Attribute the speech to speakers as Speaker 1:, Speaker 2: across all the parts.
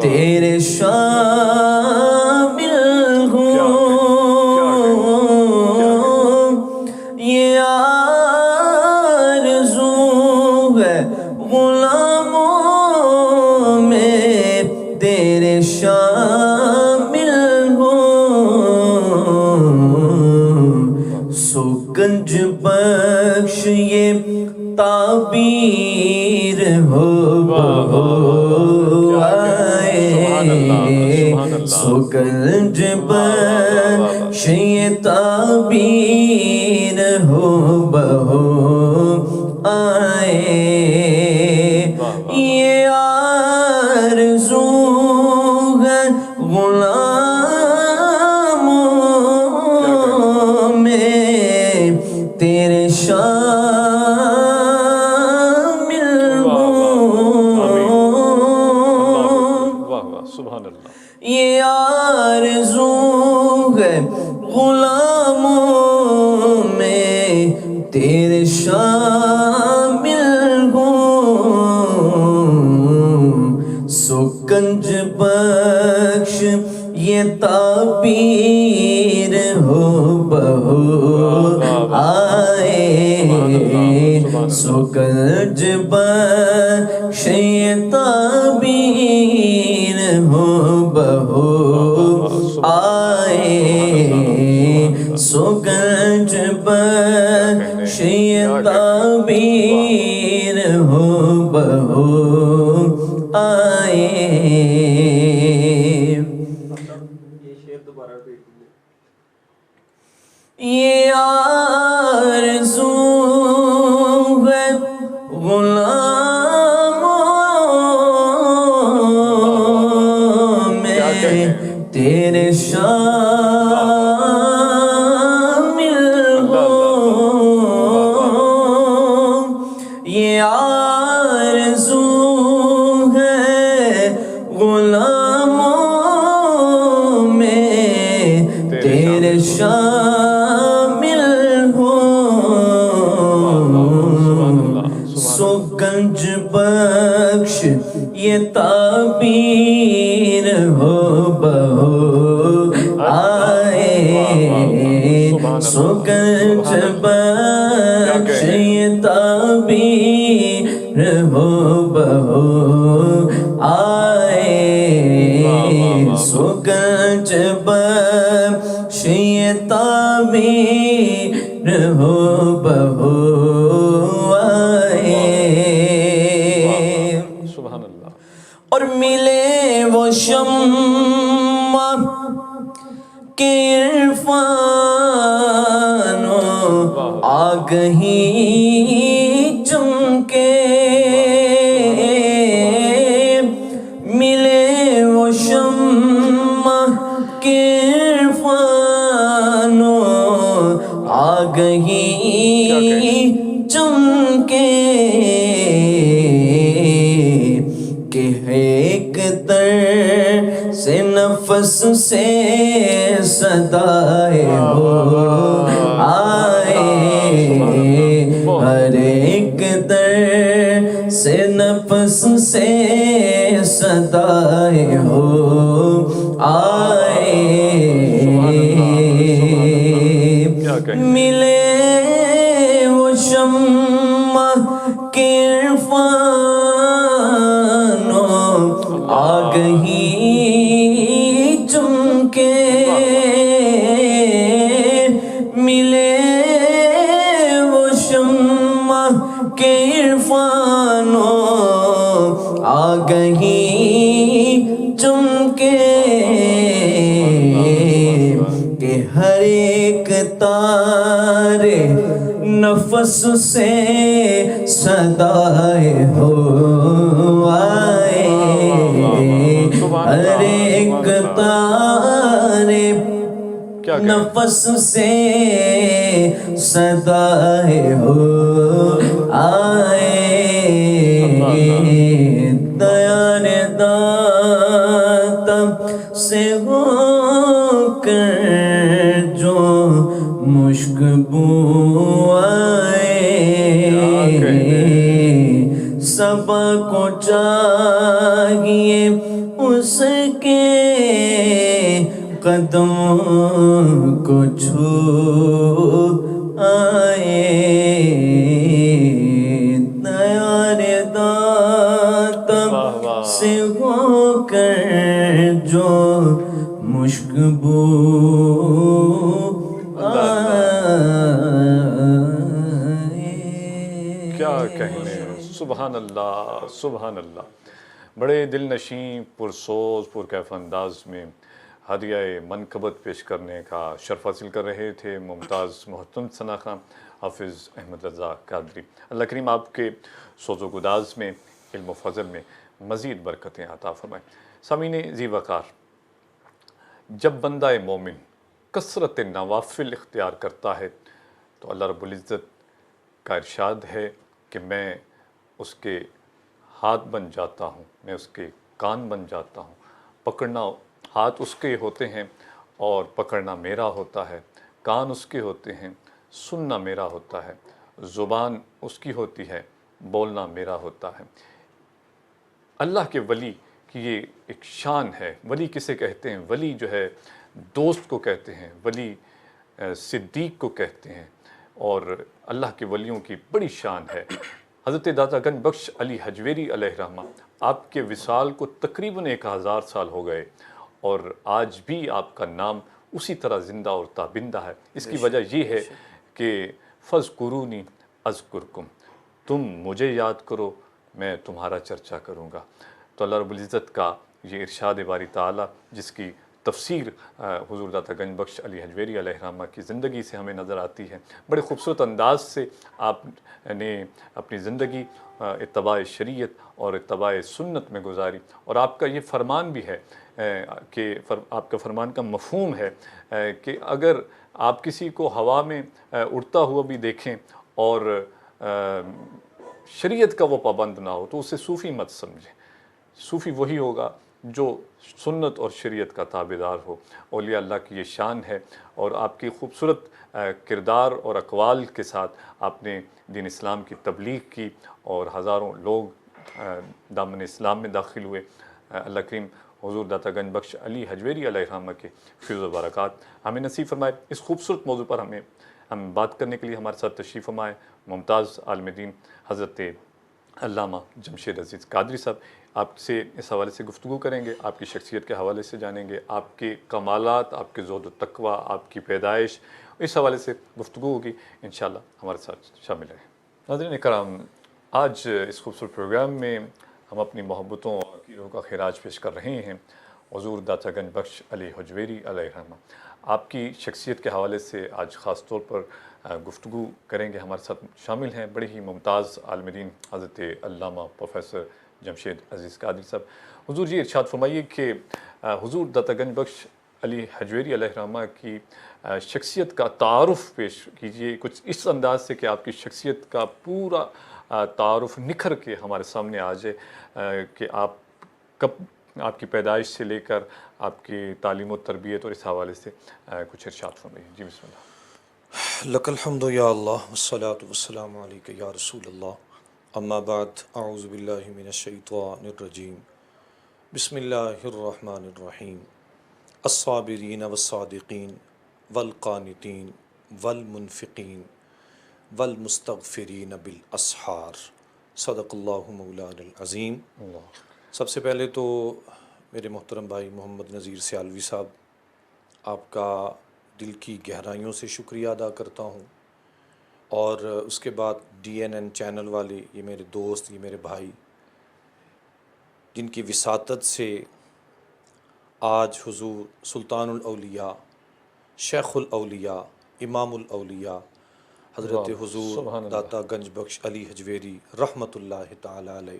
Speaker 1: تیرے شامل ہوں یہ آرزو ہے غلاموں میں تیرے شامل ہوں سو گنج بخش یہ تعبیر ہو آئے سو گنج بخش یہ تعبیر ہو بہو آئے یہ آرزو ہے غلاموں میں تیرے شامل ہوں
Speaker 2: سبحان اللہ
Speaker 1: یہ آرزو ہے غلاموں میں تیرے شامل ہوں سو گنج بخش یہ تعبیر ہو بہو آئے سو گنج بخش یہ تعبیر ہو بہو آئے سو گنج بخش یہ تعبیر ہو بہو آئے یہ آرزو ہے غلاموں میں تیرے شامل ہوں یہ آرزو ہے غلاموں میں تیرے شامل ہوں سو گنج بخش یہ تعبیر ہو بہو آئے سو گنج بخش یہ تعبیر ہو بہو آئے سو گنج بخش یہ تعبیر ہو بہو آئے
Speaker 2: سبحان اللہ
Speaker 1: اور ملے وہ شمع کے عرفان و آگہی چمکے ملے وہ شمع کے عرفان و آگہی چمکے کہ ایک در سے نفس سے صدائے ہو آئے ہر ایک در سے نفس سے صدائے ہو آئے ملے وہ شمع کے عرفان و آگہی چمکے ملے وہ شمع کے عرفان و آگہی چمکے کہ ہر ایک تارے نفس سے صدائے ہو آئے ہر ایک تارے نفس سے صدائے ہو آئے دیان داتا سے ہو کر جو مشک بو آئے سبا کو چاہیے آئیے اس کے قدموں کو چھو آئے دیار داتا سے ہو کر جو مشک بو
Speaker 2: کیا کہنے، سبحان اللہ سبحان اللہ. بڑے دل نشیں، پرسوز، پرکیف انداز میں ہدیہ منقبت پیش کرنے کا شرف حاصل کر رہے تھے ممتاز محترم ثنا خان حافظ احمد رضا قادری. اللہ کریم آپ کے سوز و گداز میں، علم و فضل میں مزید برکتیں عطا فرمائیں. سامعین ذی وقار، جب بندہ مومن کثرت نوافل اختیار کرتا ہے تو اللہ رب العزت کا ارشاد ہے کہ میں اس کے ہاتھ بن جاتا ہوں، میں اس کے کان بن جاتا ہوں. پکڑنا ہاتھ اس کے ہوتے ہیں اور پکڑنا میرا ہوتا ہے، کان اس کے ہوتے ہیں، سننا میرا ہوتا ہے، زبان اس کی ہوتی ہے، بولنا میرا ہوتا ہے. اللہ کے ولی کی یہ ایک شان ہے. ولی کسے کہتے ہیں؟ ولی جو ہے دوست کو کہتے ہیں، ولی صدیق کو کہتے ہیں، اور اللہ کے ولیوں کی بڑی شان ہے. حضرت داتا گنج بخش علی حجویری علیہ رحمہ، آپ کے وصال کو تقریباً 1000 سال ہو گئے، اور آج بھی آپ کا نام اسی طرح زندہ اور تابندہ ہے. اس کی وجہ یہ ہے کہ فَاذْكُرُونِي أَذْكُرْكُمْ، تم مجھے یاد کرو میں تمہارا چرچا کروں گا. تو اللہ رب العزت کا یہ ارشاد باری تعالیٰ، جس کی تفسیر حضور داتا گنج بخش علی حجویری علیہ رحمہ کی زندگی سے ہمیں نظر آتی ہے. بڑے خوبصورت انداز سے آپ نے اپنی زندگی اتباع شریعت اور اتباع سنت میں گزاری، اور آپ کا یہ فرمان بھی ہے کہ آپ کا فرمان کا مفہوم ہے کہ اگر آپ کسی کو ہوا میں اڑتا ہوا بھی دیکھیں اور شریعت کا وہ پابند نہ ہو تو اسے صوفی مت سمجھیں. صوفی وہی ہوگا جو سنت اور شریعت کا تابعدار ہو. اولیاء اللہ کی یہ شان ہے، اور آپ کی خوبصورت کردار اور اقوال کے ساتھ آپ نے دین اسلام کی تبلیغ کی، اور ہزاروں لوگ دامن اسلام میں داخل ہوئے. اللہ کریم حضور داتا گنج بخش علی حجویری علیہ رحمہ کے فیض و برکات ہمیں نصیب فرمائے. اس خوبصورت موضوع پر ہم بات کرنے کے لیے ہمارے ساتھ تشریف فرمائے ممتاز عالم دین حضرت علامہ جمشید عزیز قادری صاحب. آپ سے اس حوالے سے گفتگو کریں گے، آپ کی شخصیت کے حوالے سے جانیں گے، آپ کے کمالات، آپ کے زہد و تقوی، آپ کی پیدائش، اس حوالے سے گفتگو ہوگی. انشاءاللہ ہمارے ساتھ شامل رہیں. ناظرین کرام، آج اس خوبصورت پروگرام میں ہم اپنی محبتوں اور عقیدوں کا خراج پیش کر رہے ہیں حضور داتا گنج بخش علی حجویری علیہ رحمہ. آپ کی شخصیت کے حوالے سے آج خاص طور پر گفتگو کریں گے. ہمارے ساتھ شامل ہیں بڑے ہی ممتاز عالم دین حضرت علامہ پروفیسر جمشید عزیز قادری صاحب. حضور جی ارشاد فرمائیے کہ حضور داتا گنج بخش علی حجویری علیہ رحمہ کی شخصیت کا تعارف پیش کیجیے کچھ اس انداز سے کہ آپ کی شخصیت کا پورا تعارف نکھر کے ہمارے سامنے آ جائے، کہ آپ کب، آپ کی پیدائش سے لے کر آپ کی تعلیم و تربیت اور اس حوالے سے کچھ ارشاد فرمائیے. جی بسم اللہ.
Speaker 3: لک الحمد یا اللہ والصلاة والسلام علیک یا رسول اللہ. اما بعد، اعوذ باللہ من الشیطان الرجیم. بسم اللہ الرحمن الرحیم. الصابرین والصادقین والقانتین والمنفقین والمستغفرین بالاسحار. صدق اللہ مولانا العظیم. سب سے پہلے تو میرے محترم بھائی محمد نذیر سیالوی صاحب، آپ کا دل کی گہرائیوں سے شکریہ ادا کرتا ہوں، اور اس کے بعد DNN چینل والے، یہ میرے دوست، یہ میرے بھائی، جن کی وساطت سے آج حضور سلطان الاولیاء، شیخ الاولیاء، امام الاولیاء حضرت حضور داتا گنج بخش علی حجویری رحمۃ اللہ تعالی علیہ،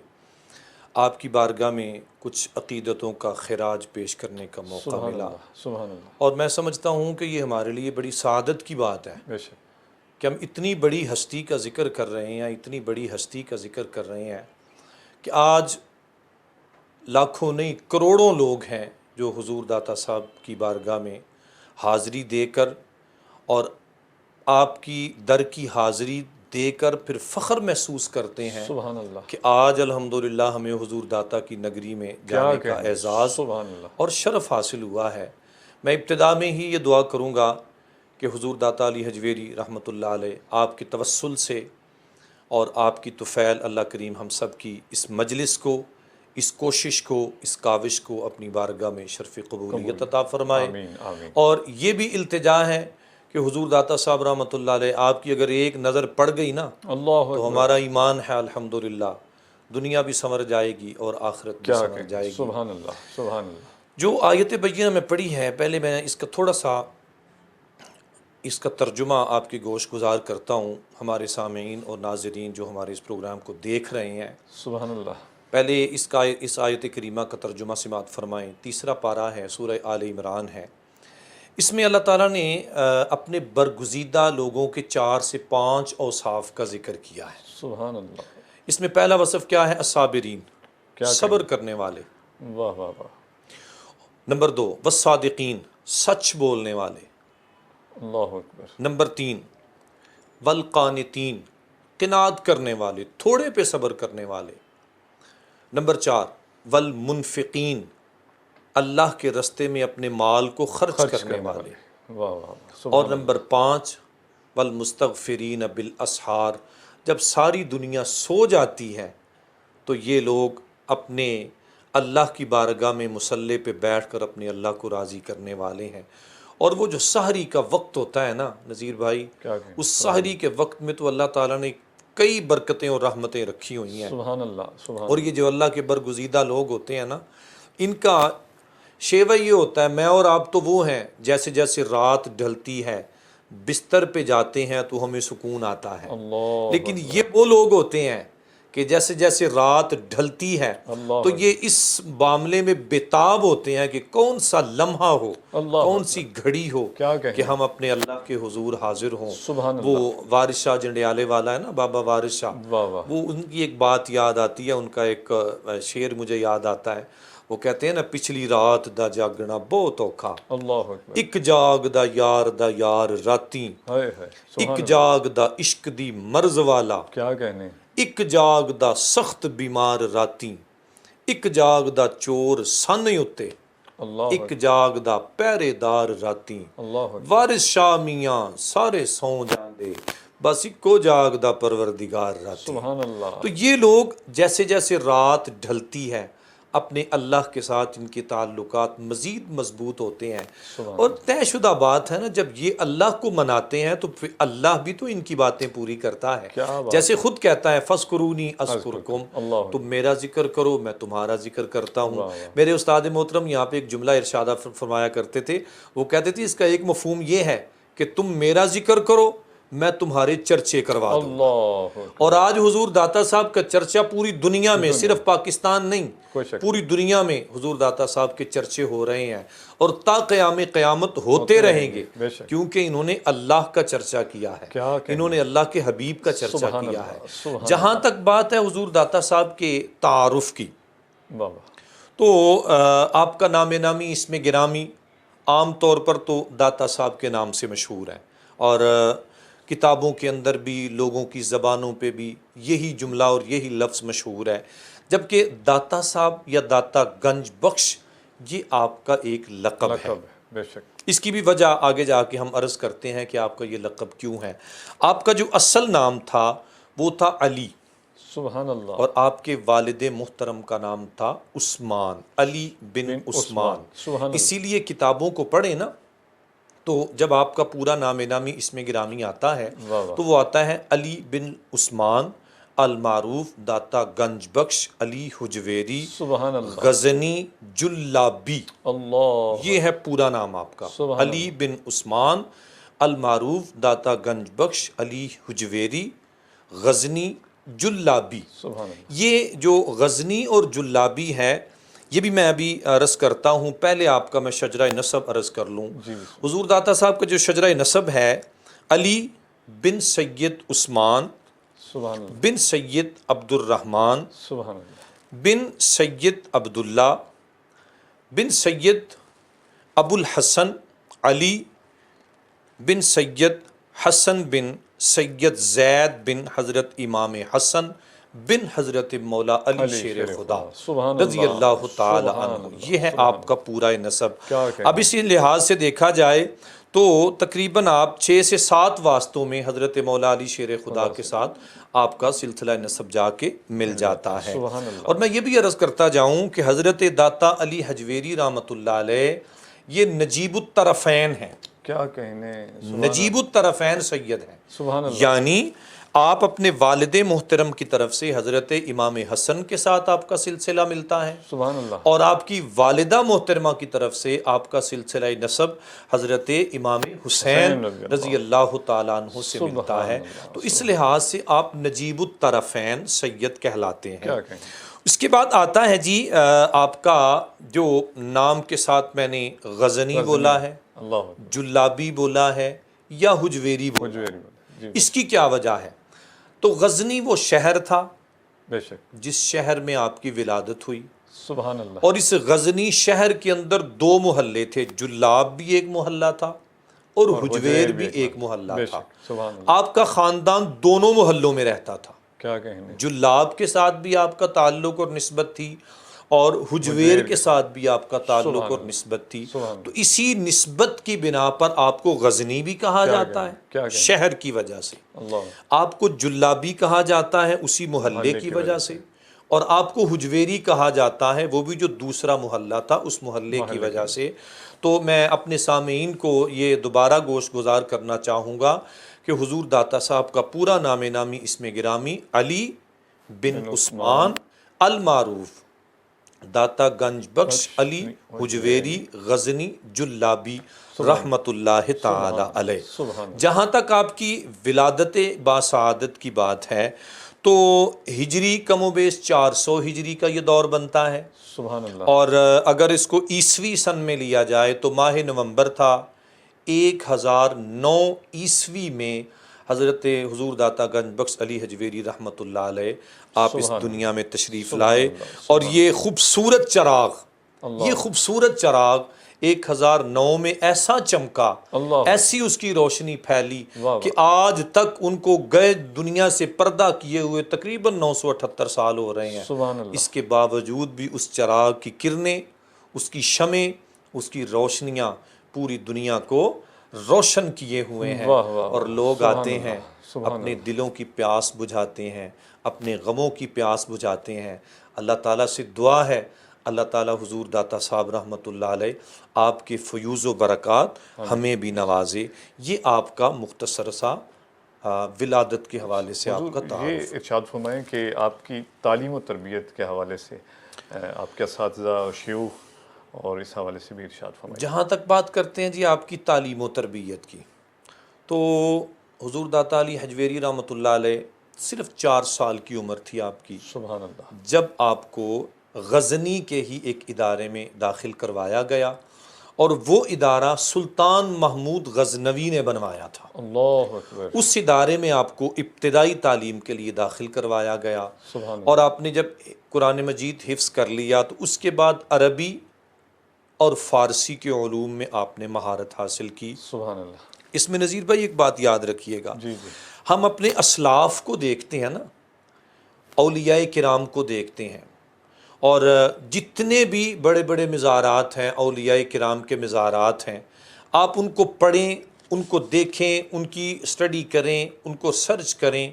Speaker 3: آپ کی بارگاہ میں کچھ عقیدتوں کا خراج پیش کرنے کا موقع ملا.
Speaker 2: سبحان اللہ.
Speaker 3: اور میں سمجھتا ہوں کہ یہ ہمارے لیے بڑی سعادت کی بات ہے
Speaker 2: بے شک.
Speaker 3: کہ ہم اتنی بڑی ہستی کا ذکر کر رہے ہیں، اتنی بڑی ہستی کا ذکر کر رہے ہیں کہ آج لاکھوں نہیں کروڑوں لوگ ہیں جو حضور داتا صاحب کی بارگاہ میں حاضری دے کر اور آپ کی در کی حاضری دے کر پھر فخر محسوس کرتے ہیں
Speaker 2: سبحان اللہ،
Speaker 3: کہ آج الحمدللہ ہمیں حضور داتا کی نگری میں جانے کا
Speaker 2: کہنے،
Speaker 3: اعزاز
Speaker 2: سبحان اللہ،
Speaker 3: اور شرف حاصل ہوا ہے۔ میں ابتدا میں ہی یہ دعا کروں گا کہ حضور داتا علی حجویری رحمۃ اللہ علیہ آپ کے توسل سے اور آپ کی طفیل اللہ کریم ہم سب کی اس مجلس کو، اس کوشش کو، اس کاوش کو اپنی بارگاہ میں شرف قبولیت عطا فرمائے۔
Speaker 2: آمین آمین،
Speaker 3: اور یہ بھی التجا ہے کہ حضور داتا صاحب رحمۃ اللہ علیہ آپ کی اگر ایک نظر پڑ گئی نا
Speaker 2: اللہ
Speaker 3: تو
Speaker 2: اکبر،
Speaker 3: ہمارا ایمان ہے الحمدللہ دنیا بھی سنور جائے گی اور آخرت بھی
Speaker 2: کیا
Speaker 3: سنور
Speaker 2: کہیں،
Speaker 3: جائے گی۔
Speaker 2: سبحان اللہ سبحان اللہ،
Speaker 3: جو آیت بینہ میں پڑھی ہے، پہلے میں اس کا تھوڑا سا اس کا ترجمہ آپ کی گوش گزار کرتا ہوں ہمارے سامعین اور ناظرین جو ہمارے اس پروگرام کو دیکھ رہے ہیں۔
Speaker 2: سبحان اللہ،
Speaker 3: پہلے اس آیت کریمہ کا ترجمہ سماعت فرمائیں۔ تیسرا پارہ ہے، سورہ آل عمران ہے۔ اس میں اللہ تعالیٰ نے اپنے برگزیدہ لوگوں کے 4 سے 5 اوصاف کا ذکر کیا ہے۔
Speaker 2: سبحان اللہ،
Speaker 3: اس میں پہلا وصف کیا ہے؟ الصابرین،
Speaker 2: کیا
Speaker 3: صبر کرنے والے۔
Speaker 2: واہ واہ واہ،
Speaker 3: نمبر 2 والصادقین، سچ بولنے والے۔
Speaker 2: اللہ اکبر،
Speaker 3: نمبر 3 والقانتین، قناعت کرنے والے، تھوڑے پہ صبر کرنے والے۔ نمبر 4 والمنفقین، اللہ کے رستے میں اپنے مال کو خرچ کرنے والے۔
Speaker 2: واہ واہ واہ،
Speaker 3: اور نمبر 5 والمستغفرین بالاسحار، جب ساری دنیا سو جاتی ہے تو یہ لوگ اپنے اللہ کی بارگاہ میں مصلی پہ بیٹھ کر اپنے اللہ کو راضی کرنے والے ہیں۔ اور وہ جو سحری کا وقت ہوتا ہے نا نذیر بھائی،
Speaker 2: کیا کہیں،
Speaker 3: اس سحری کے وقت میں تو اللہ تعالیٰ نے کئی برکتیں اور رحمتیں رکھی ہوئی ہیں۔
Speaker 2: سبحان اللہ سبحان
Speaker 3: اور یہ جو اللہ کے برگزیدہ لوگ ہوتے ہیں نا، ان کا شیوہ یہ ہوتا ہے، میں اور آپ تو وہ ہیں جیسے جیسے رات ڈھلتی ہے بستر پہ جاتے ہیں تو ہمیں سکون آتا ہے،
Speaker 2: اللہ،
Speaker 3: لیکن یہ وہ لوگ ہوتے ہیں کہ جیسے جیسے رات ڈھلتی ہے
Speaker 2: اللہ
Speaker 3: تو یہ اس معاملے میں بےتاب ہوتے ہیں کہ کون سا لمحہ ہو،
Speaker 2: اللہ
Speaker 3: کون سی گھڑی ہو
Speaker 2: کیا کہیں،
Speaker 3: کہ ہم اپنے اللہ کے حضور حاضر ہوں۔
Speaker 2: سبحان
Speaker 3: وہ
Speaker 2: اللہ،
Speaker 3: وارث شاہ جنڈیالے والا ہے نا، بابا وارث شاہ،
Speaker 2: واہ واہ،
Speaker 3: وہ ان کی ایک بات یاد آتی ہے، ان کا ایک شعر مجھے یاد آتا ہے۔ وہ کہتے ہیں نا، پچھلی رات دا جاگنا بہت اوکھا،
Speaker 2: اللہ اکبر،
Speaker 3: ایک جاگ دا یار راتیں،
Speaker 2: ہائے ہائے، سبحان
Speaker 3: ایک
Speaker 2: اللہ،
Speaker 3: جاگ دا عشق دی مرض والا،
Speaker 2: کیا کہنے،
Speaker 3: ایک جاگ دا سخت بیمار راتیں، ایک جاگ دا چور سانے اتے،
Speaker 2: اللہ
Speaker 3: ایک جاگ دا پہرے دار راتیں،
Speaker 2: اللہ اکبر،
Speaker 3: وارث شاہ میاں سارے سو جاندے، بس اکو جاگ دا پروردگار راتیں۔
Speaker 2: سبحان اللہ،
Speaker 3: تو یہ لوگ جیسے جیسے رات ڈھلتی ہے اپنے اللہ کے ساتھ ان کے تعلقات مزید مضبوط ہوتے ہیں۔
Speaker 2: سبحان
Speaker 3: اور طے شدہ بات ہے نا، جب یہ اللہ کو مناتے ہیں تو پھر اللہ بھی تو ان کی باتیں پوری کرتا ہے۔
Speaker 2: کیا بات،
Speaker 3: جیسے خود کہتا ہے فَاذْكُرُونِي أَذْكُرْكُمْ،
Speaker 2: اللہ
Speaker 3: تم میرا ذکر کرو میں تمہارا ذکر کرتا ہوں۔
Speaker 2: واہ واہ،
Speaker 3: میرے استاد محترم یہاں پہ ایک جملہ ارشادہ فرمایا کرتے تھے، وہ کہتے تھے اس کا ایک مفہوم یہ ہے کہ تم میرا ذکر کرو میں تمہارے چرچے کروا دوں۔
Speaker 2: اللہ اکبر،
Speaker 3: اور آج حضور داتا صاحب کا چرچا پوری دنیا میں، صرف پاکستان نہیں،
Speaker 2: کوئی شک
Speaker 3: پوری دنیا میں حضور داتا صاحب کے چرچے ہو رہے ہیں اور تا قیام قیامت ہوتے رہیں گے،
Speaker 2: بے شک،
Speaker 3: کیونکہ انہوں نے اللہ کا چرچا کیا ہے،
Speaker 2: کیا کہیں،
Speaker 3: انہوں نے اللہ کے حبیب کا چرچا
Speaker 2: سبحان
Speaker 3: کیا
Speaker 2: اللہ،
Speaker 3: ہے۔
Speaker 2: سبحان
Speaker 3: جہاں تک بات ہے حضور داتا صاحب کے تعارف کی،
Speaker 2: واہ واہ،
Speaker 3: تو آپ کا نام نامی اس میں گرامی عام طور پر تو داتا صاحب کے نام سے مشہور ہے، اور کتابوں کے اندر بھی لوگوں کی زبانوں پہ بھی یہی جملہ اور یہی لفظ مشہور ہے، جبکہ داتا صاحب یا داتا گنج بخش یہ آپ کا ایک لقب ہے۔
Speaker 2: لقب ہے، بے شک،
Speaker 3: اس کی بھی وجہ آگے جا کے ہم عرض کرتے ہیں کہ آپ کا یہ لقب کیوں ہے۔ آپ کا جو اصل نام تھا وہ تھا علی،
Speaker 2: سبحان اللہ،
Speaker 3: اور آپ کے والد محترم کا نام تھا عثمان، علی بن عثمان۔
Speaker 2: سبحان اللہ،
Speaker 3: اسی لیے کتابوں کو پڑھیں نا تو جب آپ کا پورا نام نامی اس میں گرامی آتا ہے
Speaker 2: واہ واہ،
Speaker 3: تو وہ آتا ہے علی بن عثمان المعروف داتا گنج بخش علی حجویری
Speaker 2: سبحان اللہ،
Speaker 3: غزنی جلابی،
Speaker 2: اللہ،
Speaker 3: یہ ہے پورا نام آپ کا،
Speaker 2: سبحان
Speaker 3: علی بن عثمان المعروف داتا گنج بخش علی حجویری غزنی جلابی۔
Speaker 2: سبحان اللہ،
Speaker 3: یہ جو غزنی اور جلابی ہے یہ بھی میں ابھی عرض کرتا ہوں، پہلے آپ کا میں شجرہ نسب عرض کر لوں۔
Speaker 2: جی،
Speaker 3: حضور داتا صاحب کا جو شجرہ نسب ہے، علی بن سید عثمان
Speaker 2: سبحان اللہ،
Speaker 3: بن سید عبد الرحمن
Speaker 2: سبحان اللہ،
Speaker 3: بن سید عبداللہ بن سید ابو الحسن علی بن سید حسن بن سید زید بن حضرت امام حسن بن حضرت مولا علی شیر خدا
Speaker 2: سبحان
Speaker 3: رضی اللہ تعالی عنہ، یہ ہے آپ کا پورا نسب۔ اب اسی لحاظ سے دیکھا جائے تو تقریباً آپ 6 سے 7 واسطوں میں حضرت مولا علی شیر خدا کے ساتھ آپ کا سلسلہ نسب جا کے مل جاتا ہے۔ اور میں یہ بھی عرض کرتا جاؤں کہ حضرت داتا علی حجویری رحمۃ اللہ علیہ یہ نجیب الطرفین ہیں،
Speaker 2: کیا کہنے،
Speaker 3: نجیب الطرفین سید ہیں،
Speaker 2: سبحان اللہ،
Speaker 3: یعنی آپ اپنے والد محترم کی طرف سے حضرت امام حسن کے ساتھ آپ کا سلسلہ ملتا ہے،
Speaker 2: سبحان اللہ،
Speaker 3: اور آپ کی والدہ محترمہ کی طرف سے آپ کا سلسلہ نسب حضرت امام حسین رضی اللہ تعالیٰ عنہ سے ملتا ہے۔ تو اس لحاظ سے آپ نجیب الطرفین سید کہلاتے ہیں۔
Speaker 2: کیا کہیں،
Speaker 3: اس کے بعد آتا ہے جی آپ کا جو نام کے ساتھ میں نے غزنی بولا ہے،
Speaker 2: اللہ
Speaker 3: جلابی بولا ہے یا حجویری بولا ہے،
Speaker 2: جی،
Speaker 3: اس کی کیا وجہ ہے؟ تو غزنی وہ شہر تھا
Speaker 2: بے شک،
Speaker 3: جس شہر میں آپ کی ولادت ہوئی،
Speaker 2: سبحان اللہ،
Speaker 3: اور اس غزنی شہر کے اندر 2 محلے تھے، جلاب بھی ایک محلہ تھا اور حجویر بھی ایک محلہ
Speaker 2: بے
Speaker 3: تھا۔
Speaker 2: شک، سبحان اللہ،
Speaker 3: آپ کا خاندان دونوں محلوں میں رہتا تھا،
Speaker 2: کیا کہنے،
Speaker 3: جلاب کے ساتھ بھی آپ کا تعلق اور نسبت تھی اور حجویر کے ساتھ بھی آپ کا تعلق اور نسبت تھی۔ تو اسی نسبت کی بنا پر آپ کو غزنی بھی کہا جاتا ہے شہر کی وجہ سے، آپ کو جلابی کہا جاتا ہے اسی محلے کی وجہ سے، اور آپ کو حجویری کہا جاتا ہے وہ بھی جو دوسرا محلہ تھا اس محلے کی وجہ سے۔ تو میں اپنے سامعین کو یہ دوبارہ گوش گزار کرنا چاہوں گا کہ حضور داتا صاحب کا پورا نام نامی اسم گرامی علی بن عثمان المعروف داتا گنج بخش علی حجویری غزنی جلابی رحمت اللہ تعالی علیہ۔ جہاں تک آپ کی ولادت باسعادت کی بات ہے تو ہجری کم و بیش 400 ہجری کا یہ دور بنتا ہے،
Speaker 2: سبحان اللہ،
Speaker 3: اور اگر اس کو عیسوی سن میں لیا جائے تو ماہ نومبر تھا 1009 عیسوی میں حضرت حضور داتا گنج بخش علی حجویری رحمۃ اللہ علیہ آپ اس دنیا میں تشریف لائے، اور یہ خوبصورت چراغ، یہ خوبصورت چراغ 1009 میں ایسا چمکا، ایسی اس کی روشنی پھیلی کہ آج تک ان کو گئے دنیا سے پردہ کیے ہوئے تقریباً 978 سال ہو رہے ہیں، اس کے باوجود بھی اس چراغ کی کرنیں، اس کی شمعیں، اس کی روشنیاں پوری دنیا کو روشن کیے ہوئے ہیں، اور لوگ آتے ہیں اپنے دلوں کی پیاس بجھاتے ہیں، اپنے غموں کی پیاس بجھاتے ہیں۔ اللہ تعالیٰ سے دعا ہے اللہ تعالیٰ حضور داتا صاحب رحمۃ اللہ علیہ آپ کے فیوز و برکات ہمیں بھی نوازے۔ یہ آپ کا مختصر سا ولادت کے حوالے سے آپ کا تعارف۔
Speaker 2: یہ ارشاد فرمائیں کہ آپ کی تعلیم و تربیت کے حوالے سے آپ کے اساتذہ اور شیوخ اور اس حوالے سے بھی ارشاد فرمائیں۔
Speaker 3: جہاں تک بات کرتے ہیں جی آپ کی تعلیم و تربیت کی، تو حضور داتا علی حجویری رحمۃ اللہ علیہ صرف 4 سال کی عمر تھی آپ کی،
Speaker 2: سبحان اللہ،
Speaker 3: جب آپ کو غزنی کے ہی ایک ادارے میں داخل کروایا گیا، اور وہ ادارہ سلطان محمود غزنوی نے بنوایا تھا۔
Speaker 2: اللہ اکبر،
Speaker 3: اس ادارے میں آپ کو ابتدائی تعلیم کے لیے داخل کروایا گیا،
Speaker 2: سبحان
Speaker 3: اور آپ نے جب قرآن مجید حفظ کر لیا تو اس کے بعد عربی اور فارسی کے علوم میں آپ نے مہارت حاصل کی۔
Speaker 2: سبحان اللہ،
Speaker 3: اس میں نذیر بھائی ایک بات یاد رکھیے گا،
Speaker 2: جی جی،
Speaker 3: ہم اپنے اسلاف کو دیکھتے ہیں نا، اولیاء کرام کو دیکھتے ہیں، اور جتنے بھی بڑے بڑے مزارات ہیں اولیاء کرام کے مزارات ہیں، آپ ان کو پڑھیں، ان کو دیکھیں، ان کی اسٹڈی کریں، ان کو سرچ کریں،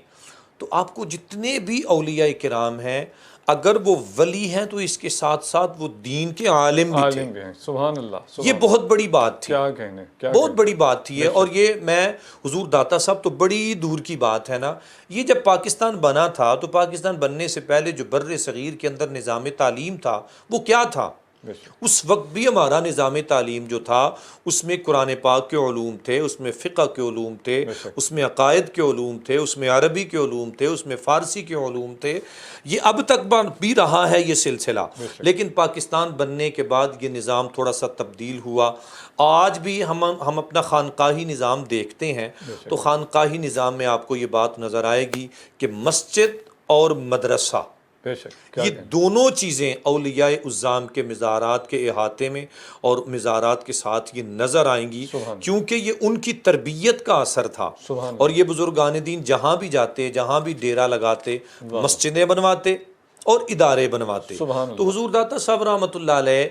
Speaker 3: تو آپ کو جتنے بھی اولیاء کرام ہیں اگر وہ ولی ہیں تو اس کے ساتھ ساتھ وہ دین کے عالم بھی تھے۔
Speaker 2: سبحان اللہ،
Speaker 3: یہ بہت بڑی بات تھی،
Speaker 2: کیا کہنے،
Speaker 3: بہت بڑی بات تھی، اور یہ میں حضور داتا صاحب تو بڑی دور کی بات ہے نا، یہ جب پاکستان بنا تھا تو پاکستان بننے سے پہلے جو بر صغیر کے اندر نظام تعلیم تھا وہ کیا تھا؟ اس وقت بھی ہمارا نظام تعلیم جو تھا اس میں قرآن پاک کے علوم تھے، اس میں فقہ کے علوم تھے، اس میں عقائد کے علوم تھے، اس میں عربی کے علوم تھے، اس میں فارسی کے علوم تھے۔ یہ اب تک بھی رہا ہے یہ سلسلہ، لیکن پاکستان بننے کے بعد یہ نظام تھوڑا سا تبدیل ہوا۔ آج بھی ہم اپنا خانقاہی نظام دیکھتے ہیں تو خانقاہی نظام میں آپ کو یہ بات نظر آئے گی کہ مسجد اور مدرسہ
Speaker 2: بے شک
Speaker 3: یہ دونوں چیزیں اولیاء عظام کے مزارات کے احاطے میں اور مزارات کے ساتھ یہ نظر آئیں گی، کیونکہ یہ ان کی تربیت کا اثر تھا۔ اور یہ بزرگان دین جہاں بھی جاتے، جہاں بھی ڈیرا لگاتے، مسجدیں بنواتے اور ادارے بنواتے۔ تو حضور داتا صاحب رحمۃ اللہ علیہ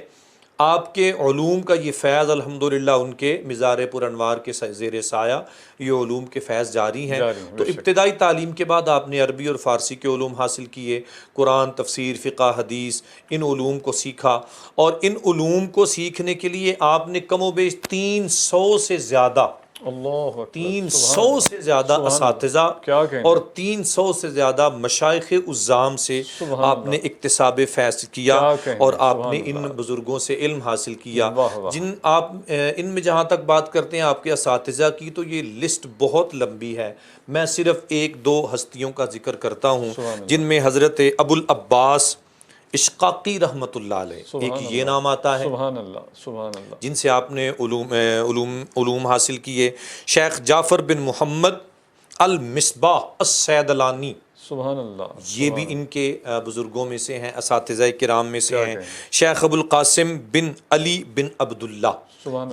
Speaker 3: آپ کے علوم کا یہ فیض الحمدللہ ان کے مزار پر انوار کے زیر سایہ یہ علوم کے فیض جاری ہیں۔ تو ابتدائی تعلیم کے بعد آپ نے عربی اور فارسی کے علوم حاصل کیے، قرآن، تفسیر، فقہ، حدیث، ان علوم کو سیکھا، اور ان علوم کو سیکھنے کے لیے آپ نے کم و بیش 300 سے زیادہ 300 سے زیادہ اساتذہ اور 300 سے زیادہ مشائخ عظام سے آپ نے اکتساب فیض کیا، اور آپ نے ان بزرگوں سے علم حاصل کیا۔ جن آپ ان میں جہاں تک بات کرتے ہیں آپ کے اساتذہ کی، تو یہ لسٹ بہت لمبی ہے، میں صرف ایک دو ہستیوں کا ذکر کرتا ہوں، جن میں حضرت ابو العباس اشقاقی رحمۃ اللہ علیہ ایک یہ نام آتا ہے،
Speaker 2: سبحان اللہ سبحان اللہ،
Speaker 3: جن سے آپ نے علوم حاصل کیے۔ شیخ جعفر بن محمد المصباح السیدلانی،
Speaker 2: سبحان اللہ،
Speaker 3: یہ بھی ان کے بزرگوں میں سے ہیں، اساتذہ کرام میں سے ہیں۔ شیخ ابو القاسم بن علی بن عبداللہ،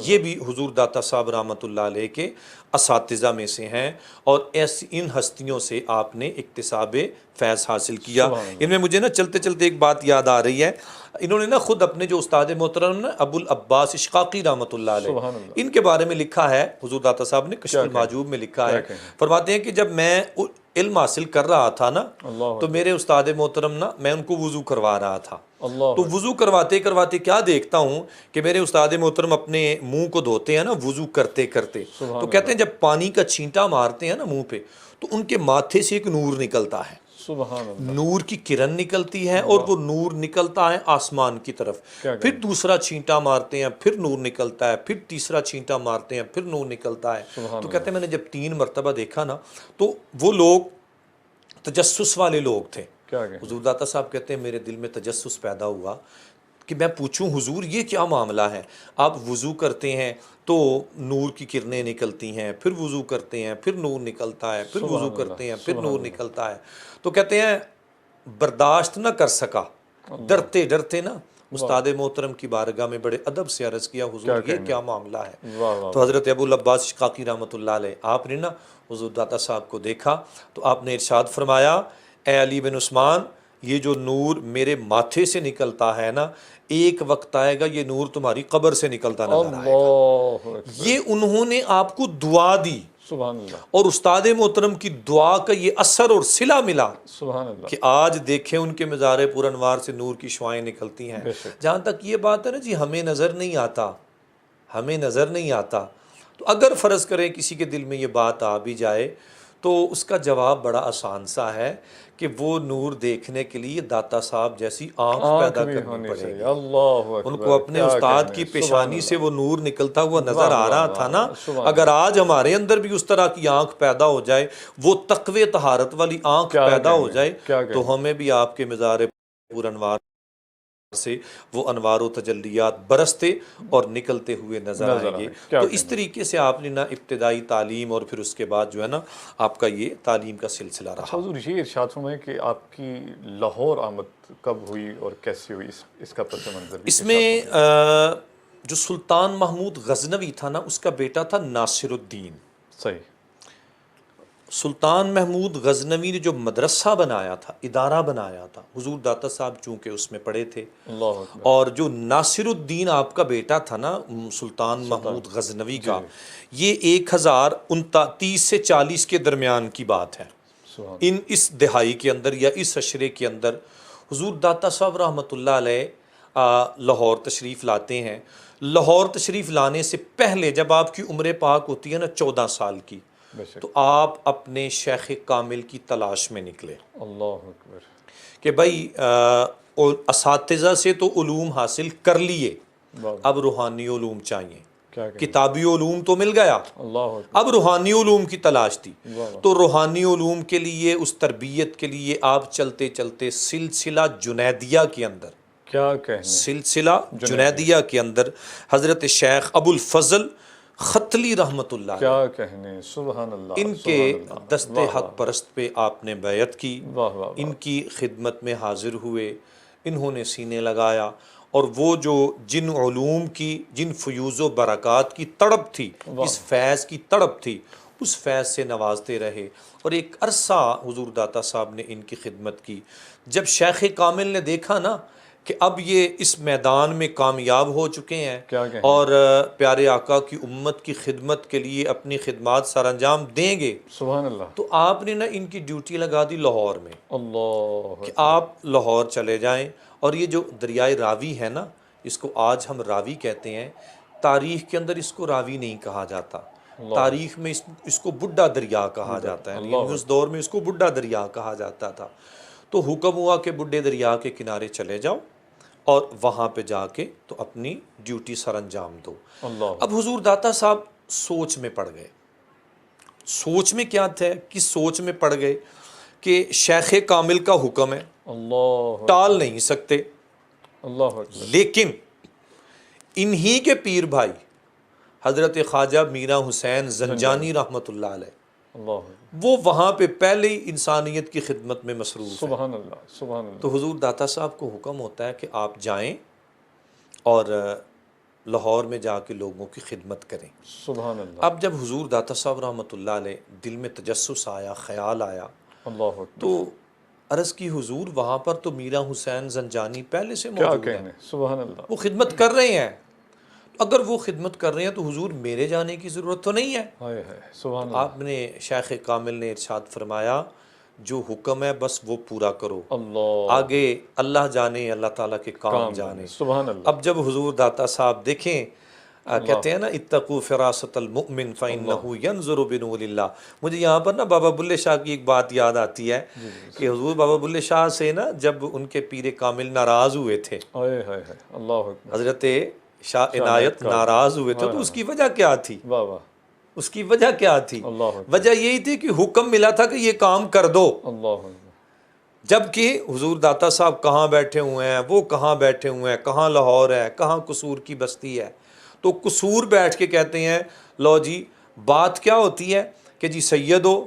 Speaker 3: یہ بھی حضور داتا صاحب رحمۃ اللہ علیہ کے اساتذہ میں سے ہیں، اور ایسی ان ہستیوں سے آپ نے اکتساب فیض حاصل کیا۔ ان میں مجھے نا چلتے چلتے ایک بات یاد آ رہی ہے، انہوں نے نا خود اپنے جو استاد محترم نا ابو العباس اشقاقی رحمۃ اللہ علیہ، ان کے بارے میں لکھا ہے، حضور داتا صاحب نے کشف المحجوب میں لکھا ہے، فرماتے ہیں کہ جب میں علم حاصل کر رہا تھا نا، تو میرے استاد محترم نا میں ان کو وضو کروا رہا تھا، تو وضو کرواتے کرواتے کیا دیکھتا ہوں کہ میرے استاد محترم اپنے منہ کو دھوتے ہیں نا وضو کرتے کرتے، تو کہتے ہیں جب پانی کا چھینٹا مارتے ہیں نا منہ پہ، تو ان کے ماتھے سے ایک نور نکلتا ہے، نور کی کرن نکلتی ہے، اور وہ نور نکلتا ہے آسمان کی طرف، پھر دوسرا چھینٹا مارتے ہیں پھر نور نکلتا ہے، پھر تیسرا چھینٹا مارتے ہیں پھر نور نکلتا ہے۔ تو کہتے ہیں میں نے جب 3 مرتبہ دیکھا نا، تو وہ لوگ تجسس والے لوگ تھے۔ حضور داتا صاحب کہتے ہیں میرے دل میں تجسس پیدا ہوا کہ میں پوچھوں حضور یہ کیا معاملہ ہے، آپ وضو کرتے ہیں تو نور کی کرنیں نکلتی ہیں، پھر وضو کرتے ہیں پھر نور نکلتا ہے، پھر وضو کرتے ہیں پھر نور نکلتا ہے، تو کہتے ہیں برداشت نہ کر سکا، ڈرتے ڈرتے نا استاد محترم کی بارگاہ میں بڑے ادب سے عرض کیا حضور یہ کیا معاملہ ہے۔ تو حضرت ابو العباس اشقاقی رحمۃ اللہ علیہ آپ نے نا حضور داتا صاحب کو دیکھا، تو آپ نے ارشاد فرمایا اے علی بن عثمان، یہ جو نور میرے ماتھے سے نکلتا ہے نا، ایک وقت آئے گا یہ نور تمہاری قبر سے نکلتا نظر آئے گا۔ یہ انہوں نے آپ کو دعا دی،
Speaker 2: سبحان اللہ،
Speaker 3: اور استاد محترم کی دعا کا یہ اثر اور صلہ ملا
Speaker 2: سبحان اللہ،
Speaker 3: کہ آج دیکھیں ان کے مزار پر انوار سے نور کی شعائیں نکلتی ہیں۔ جہاں تک یہ بات ہے نا جی ہمیں نظر نہیں آتا، ہمیں نظر نہیں آتا، تو اگر فرض کریں کسی کے دل میں یہ بات آ بھی جائے تو اس کا جواب بڑا آسان سا ہے کہ وہ نور دیکھنے کے لیے داتا صاحب جیسی آنکھ پیدا کرنی پڑے گی۔ ان کو اپنے استاد کی پیشانی سے وہ نور نکلتا ہوا نظر آ رہا تھا نا، اگر آج ہمارے اندر بھی اس طرح کی آنکھ پیدا ہو جائے، وہ تقوی طہارت والی آنکھ پیدا ہو جائے، تو ہمیں بھی آپ کے مزار پر انوار سے وہ انوار و تجلیات برستے اور نکلتے ہوئے نظر آئیں گے۔ تو اس طریقے سے آپ نے نا ابتدائی تعلیم اور پھر اس کے بعد جو ہے نا آپ کا یہ تعلیم کا سلسلہ رہا۔
Speaker 2: حضور یہ ارشاد فرمائیں کہ آپ کی لاہور آمد کب ہوئی اور کیسے ہوئی، اس کا پس منظر بھی۔
Speaker 3: اس میں جو سلطان محمود غزنوی تھا نا، اس کا بیٹا تھا ناصر الدین۔
Speaker 2: صحیح۔
Speaker 3: سلطان محمود غزنوی نے جو مدرسہ بنایا تھا، ادارہ بنایا تھا، حضور داتا صاحب چونکہ اس میں پڑھے تھے،
Speaker 2: اللہ اکبر۔
Speaker 3: اور جو ناصر الدین آپ کا بیٹا تھا نا سلطان محمود غزنوی کا، یہ 1029 سے 40 کے درمیان کی بات ہے۔ اس دہائی کے اندر یا اس عشرے کے اندر حضور داتا صاحب رحمۃ اللہ علیہ لاہور تشریف لاتے ہیں۔ لاہور تشریف لانے سے پہلے جب آپ کی عمر پاک ہوتی ہے نا 14 سال کی، تو آپ اپنے شیخ کامل کی تلاش میں نکلے۔
Speaker 2: اللہ اکبر۔
Speaker 3: کہ بھائی اساتذہ سے تو علوم حاصل کر لیے، اب روحانی علوم چاہیے، کتابی علوم تو مل گیا، اب روحانی علوم کی تلاش تھی۔ تو روحانی علوم کے لیے، اس تربیت کے لیے آپ چلتے چلتے سلسلہ جنیدیہ کے اندر،
Speaker 2: کیا کہنے،
Speaker 3: سلسلہ جنیدیہ کے اندر حضرت شیخ ابو الفضل ختلی رحمۃ اللہ علیہ،
Speaker 2: کیا کہنے، سبحان اللہ،
Speaker 3: ان کے
Speaker 2: سبحان اللہ،
Speaker 3: دست
Speaker 2: واہ
Speaker 3: حق پرست پہ آپ نے بیعت کی،
Speaker 2: واہ واہ
Speaker 3: ان کی خدمت میں حاضر ہوئے، انہوں نے سینے لگایا، اور وہ جو جن علوم کی، جن فیوز و برکات کی تڑپ تھی، اس فیض کی تڑپ تھی، اس فیض سے نوازتے رہے، اور ایک عرصہ حضور داتا صاحب نے ان کی خدمت کی۔ جب شیخ کامل نے دیکھا نا کہ اب یہ اس میدان میں کامیاب ہو چکے ہیں
Speaker 2: کیا کہیں،
Speaker 3: اور پیارے آقا کی امت کی خدمت کے لیے اپنی خدمات سر انجام دیں گے،
Speaker 2: سبحان اللہ،
Speaker 3: تو آپ نے نا ان کی ڈیوٹی لگا دی لاہور میں
Speaker 2: اللہ،
Speaker 3: کہ آپ لاہور چلے جائیں، اور یہ جو دریائے راوی ہے نا، اس کو آج ہم راوی کہتے ہیں، تاریخ کے اندر اس کو راوی نہیں کہا جاتا، تاریخ میں اس کو بڈھا دریا کہا جاتا ہے، یعنی اس دور میں اس کو بڈھا دریا کہا جاتا تھا۔ تو حکم ہوا کہ بڈھے دریا کے کنارے چلے جاؤ اور وہاں پہ جا کے تو اپنی ڈیوٹی سر انجام دو۔
Speaker 2: اللہ،
Speaker 3: اب حضور داتا صاحب سوچ میں پڑ گئے، سوچ میں کیا تھے، کس سوچ میں پڑ گئے کہ شیخ کامل کا حکم ہے،
Speaker 2: اللہ،
Speaker 3: ٹال نہیں سکتے،
Speaker 2: اللہ اکبر،
Speaker 3: لیکن انہی کے پیر بھائی حضرت خواجہ میرا حسین زنجانی رحمۃ اللہ علیہ،
Speaker 2: اللہ اکبر،
Speaker 3: وہ وہاں پہ پہلے ہی انسانیت کی خدمت میں مصروف ہیں۔
Speaker 2: سبحان اللہ، سبحان اللہ،
Speaker 3: تو حضور داتا صاحب کو حکم ہوتا ہے کہ آپ جائیں اور لاہور میں جا کے لوگوں کی خدمت کریں۔
Speaker 2: سبحان اللہ،
Speaker 3: اب جب حضور داتا صاحب رحمۃ اللہ علیہ دل میں تجسس آیا، خیال آیا،
Speaker 2: اللہ اکبر،
Speaker 3: تو عرض کی حضور وہاں پر تو میرا حسین زنجانی پہلے سے
Speaker 2: کیا
Speaker 3: موجود ہے،
Speaker 2: کہنے، سبحان اللہ،
Speaker 3: وہ خدمت کر رہے ہیں، اگر وہ خدمت کر رہے ہیں تو حضور میرے جانے کی ضرورت تو نہیں ہے۔
Speaker 2: ہائے ہائے، سبحان اللہ،
Speaker 3: آپ نے شیخ کامل نے ارشاد فرمایا جو حکم ہے بس وہ پورا کرو،
Speaker 2: اللہ،
Speaker 3: آگے اللہ جانے، اللہ تعالیٰ کے کام جانے۔
Speaker 2: سبحان اللہ،
Speaker 3: اب جب حضور داتا صاحب دیکھیں، کہتے ہیں نا اتقوا فراست المؤمن فإنہ ینظر بنور اللہ، مجھے یہاں پر نا بابا بلے شاہ کی ایک بات یاد آتی ہے کہ حضور بابا بلے شاہ سے نا جب ان کے پیر کامل ناراض ہوئے تھے،
Speaker 2: ہائے ہائے ہائے، اللہ اکبر،
Speaker 3: حضرت شاہ عنایت ناراض ہوئے تھے، تو اس کی وجہ کیا تھی؟
Speaker 2: واہ واہ،
Speaker 3: اس کی وجہ کیا تھی؟
Speaker 2: اللہ اکبر،
Speaker 3: وجہ یہی تھی کہ حکم ملا تھا کہ یہ کام کر دو،
Speaker 2: اللہ اکبر،
Speaker 3: جبکہ حضور داتا صاحب کہاں بیٹھے ہوئے ہیں، وہ کہاں بیٹھے ہوئے ہیں، کہاں لاہور ہے، کہاں قصور کی بستی ہے، تو قصور بیٹھ کے کہتے ہیں لو جی بات کیا ہوتی ہے کہ جی سید ہو،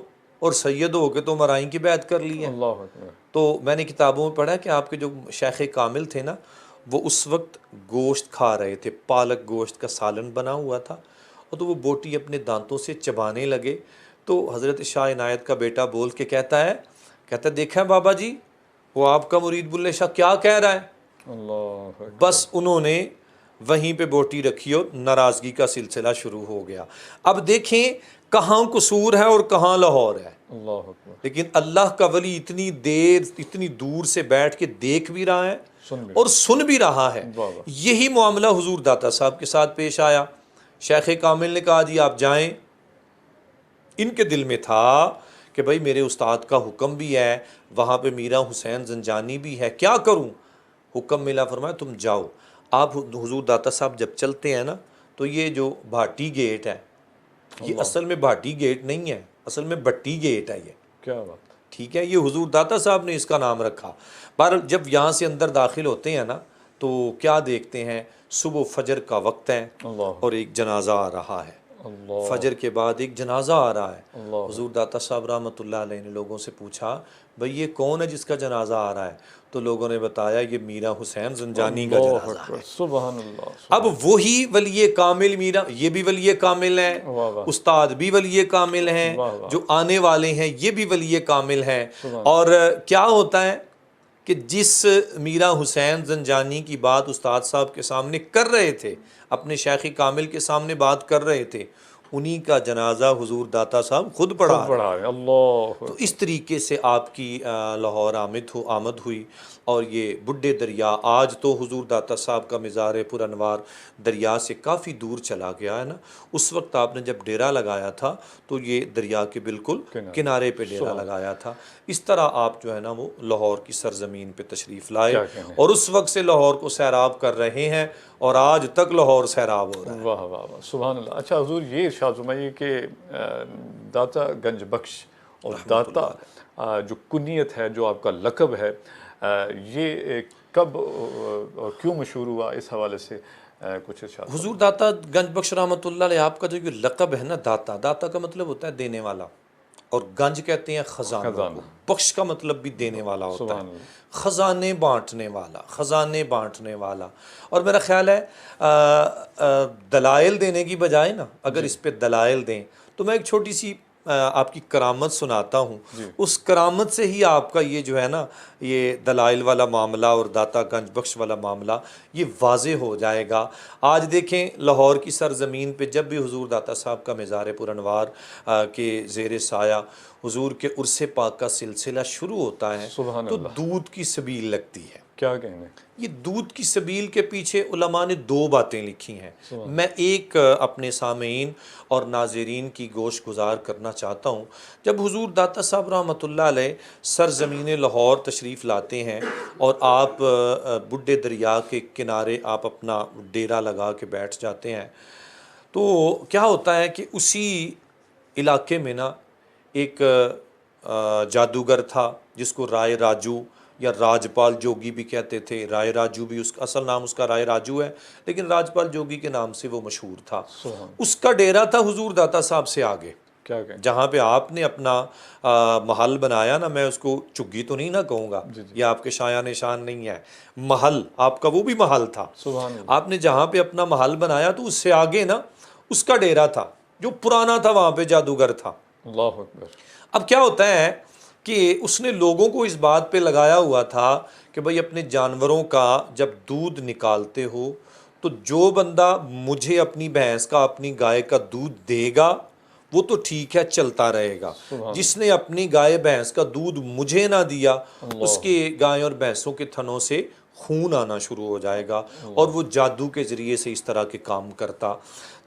Speaker 3: اور سید ہو کے تو مرائیں کی بیعت کر لی ہے۔
Speaker 2: اللہ اکبر،
Speaker 3: تو میں نے کتابوں میں پڑھا کہ آپ کے جو شیخ کامل تھے نا، وہ اس وقت گوشت کھا رہے تھے، پالک گوشت کا سالن بنا ہوا تھا، اور تو وہ بوٹی اپنے دانتوں سے چبانے لگے، تو حضرت شاہ عنایت کا بیٹا بول کے کہتا ہے دیکھا ہے بابا جی وہ آپ کا مرید بلے شاہ کیا کہہ رہا ہے،
Speaker 2: اللہ اکبر،
Speaker 3: بس انہوں نے وہیں پہ بوٹی رکھی اور ناراضگی کا سلسلہ شروع ہو گیا۔ اب دیکھیں کہاں قصور ہے اور کہاں لاہور ہے،
Speaker 2: اللہ اکبر،
Speaker 3: لیکن اللہ کا ولی اتنی دیر اتنی دور سے بیٹھ کے دیکھ بھی رہا ہے
Speaker 2: سن بھی،
Speaker 3: اور سن بھی رہا ہے۔
Speaker 2: واہ واہ،
Speaker 3: یہی معاملہ حضور داتا صاحب کے ساتھ پیش آیا۔ شیخ کامل نے کہا جی آپ جائیں، ان کے دل میں تھا کہ بھائی میرے استاد کا حکم بھی ہے، وہاں پہ میرا حسین زنجانی بھی ہے، کیا کروں؟ حکم ملا، فرمایا تم جاؤ۔ آپ حضور داتا صاحب جب چلتے ہیں نا تو یہ جو بھاٹی گیٹ ہے، یہ اصل میں بھاٹی گیٹ نہیں ہے، اصل میں بٹی گیٹ ہے یہ،
Speaker 2: کیا بات،
Speaker 3: ٹھیک ہے، یہ حضور داتا صاحب نے اس کا نام رکھا۔ بہرحال جب یہاں سے اندر داخل ہوتے ہیں نا تو کیا دیکھتے ہیں، صبح فجر کا وقت ہے
Speaker 2: اللہ،
Speaker 3: اور ایک جنازہ آ رہا ہے،
Speaker 2: اللہ،
Speaker 3: فجر کے بعد ایک جنازہ آ رہا ہے۔
Speaker 2: اللہ،
Speaker 3: حضور داتا صاحب رحمۃ اللہ علیہ نے لوگوں سے پوچھا بھئی یہ کون ہے جس کا جنازہ آ رہا ہے؟ تو لوگوں نے بتایا یہ میرا حسین زنجانی کا
Speaker 2: اللہ
Speaker 3: جنازہ ہے۔
Speaker 2: اکبر، سبحان اللہ،
Speaker 3: اب وہی ولی کامل میرا، یہ بھی ولی کامل ہیں،
Speaker 2: واہ واہ،
Speaker 3: استاد بھی ولی کامل ہیں،
Speaker 2: واہ واہ،
Speaker 3: جو آنے والے ہیں یہ بھی ولی کامل ہیں۔
Speaker 2: سبحان
Speaker 3: اور کیا ہوتا ہے کہ جس میرا حسین زنجانی کی بات استاد صاحب کے سامنے کر رہے تھے، اپنے شیخ کامل کے سامنے بات کر رہے تھے، انہی کا جنازہ حضور داتا صاحب خود پڑھا رہے ہیں۔
Speaker 2: پڑھا ہے، اللہ
Speaker 3: تو اس طریقے سے آپ کی لاہور آمد ہوئی، اور یہ بڈھے دریا آج تو حضور داتا صاحب کا مزار پر انوار دریا سے کافی دور چلا گیا ہے نا، اس وقت آپ نے جب ڈیرا لگایا تھا تو یہ دریا کے بالکل کنارے پہ ڈیرا لگایا تھا۔ اس طرح آپ جو ہے نا وہ لاہور کی سرزمین پہ تشریف لائے، اور اس وقت سے لاہور کو سیراب کر رہے ہیں، اور آج تک لاہور سیراب ہو رہا ہے۔
Speaker 2: واہ واہ واہ، سبحان اللہ۔ اچھا حضور یہ ارشاد فرمائیے کہ داتا گنج بخش اور داتا جو کنیت ہے، جو آپ کا لقب ہے، یہ کب اور کیوں مشہور ہوا، اس حوالے سے کچھ ارشاد؟
Speaker 3: حضور داتا گنج بخش رحمۃ اللہ علیہ آپ کا جو یہ لقب ہے نا داتا، داتا کا مطلب ہوتا ہے دینے والا، اور گنج کہتے ہیں خزانوں کو، بخش کا مطلب بھی دینے والا ہوتا ہے، خزانے بانٹنے والا، خزانے بانٹنے والا۔ اور میرا خیال ہے دلائل دینے کی بجائے نا اگر اس پہ دلائل دیں تو میں ایک چھوٹی سی آپ کی کرامت سناتا ہوں، اس کرامت سے ہی آپ کا یہ جو ہے نا یہ دلائل والا معاملہ اور داتا گنج بخش والا معاملہ یہ واضح ہو جائے گا۔ آج دیکھیں لاہور کی سرزمین پہ جب بھی حضور داتا صاحب کا مزار پر انوار کے زیر سایہ حضور کے عرس پاک کا سلسلہ شروع ہوتا ہے تو دودھ کی سبیل لگتی ہے۔
Speaker 2: کیا کہنے؟
Speaker 3: یہ دودھ کی سبیل کے پیچھے علماء نے دو باتیں لکھی ہیں، میں ایک اپنے سامعین اور ناظرین کی گوش گزار کرنا چاہتا ہوں۔ جب حضور داتا صاحب رحمۃ اللہ علیہ سرزمین لاہور تشریف لاتے ہیں اور آپ بڈھے دریا کے کنارے آپ اپنا ڈیرا لگا کے بیٹھ جاتے ہیں تو کیا ہوتا ہے کہ اسی علاقے میں نا ایک جادوگر تھا جس کو رائے راجو یا راجپال جوگی بھی کہتے تھے، رائے راجو بھی اس کا اصل نام اس کا رائے راجو ہے لیکن راجپال جوگی کے نام سے وہ مشہور تھا۔ اس کا ڈیرا تھا حضور داتا صاحب سے آگے، جہاں پہ آپ نے اپنا محل بنایا نا، میں اس کو چگی تو نہیں نہ کہوں گا، یہ آپ کے شایان نشان نہیں ہے، محل آپ کا وہ بھی محل تھا، آپ نے جہاں پہ اپنا محل بنایا تو اس سے آگے نا اس کا ڈیرا تھا جو پرانا تھا، وہاں پہ جادوگر تھا۔
Speaker 2: اللہ اکبر۔
Speaker 3: اب کیا ہوتا ہے کہ اس نے لوگوں کو اس بات پہ لگایا ہوا تھا کہ بھئی اپنے جانوروں کا جب دودھ نکالتے ہو تو جو بندہ مجھے اپنی بھینس کا اپنی گائے کا دودھ دے گا وہ تو ٹھیک ہے چلتا رہے گا، جس نے اپنی گائے بھینس کا دودھ مجھے نہ دیا اس کے گائے اور بھینسوں کے تھنوں سے خون آنا شروع ہو جائے گا، اور وہ جادو کے ذریعے سے اس طرح کے کام کرتا۔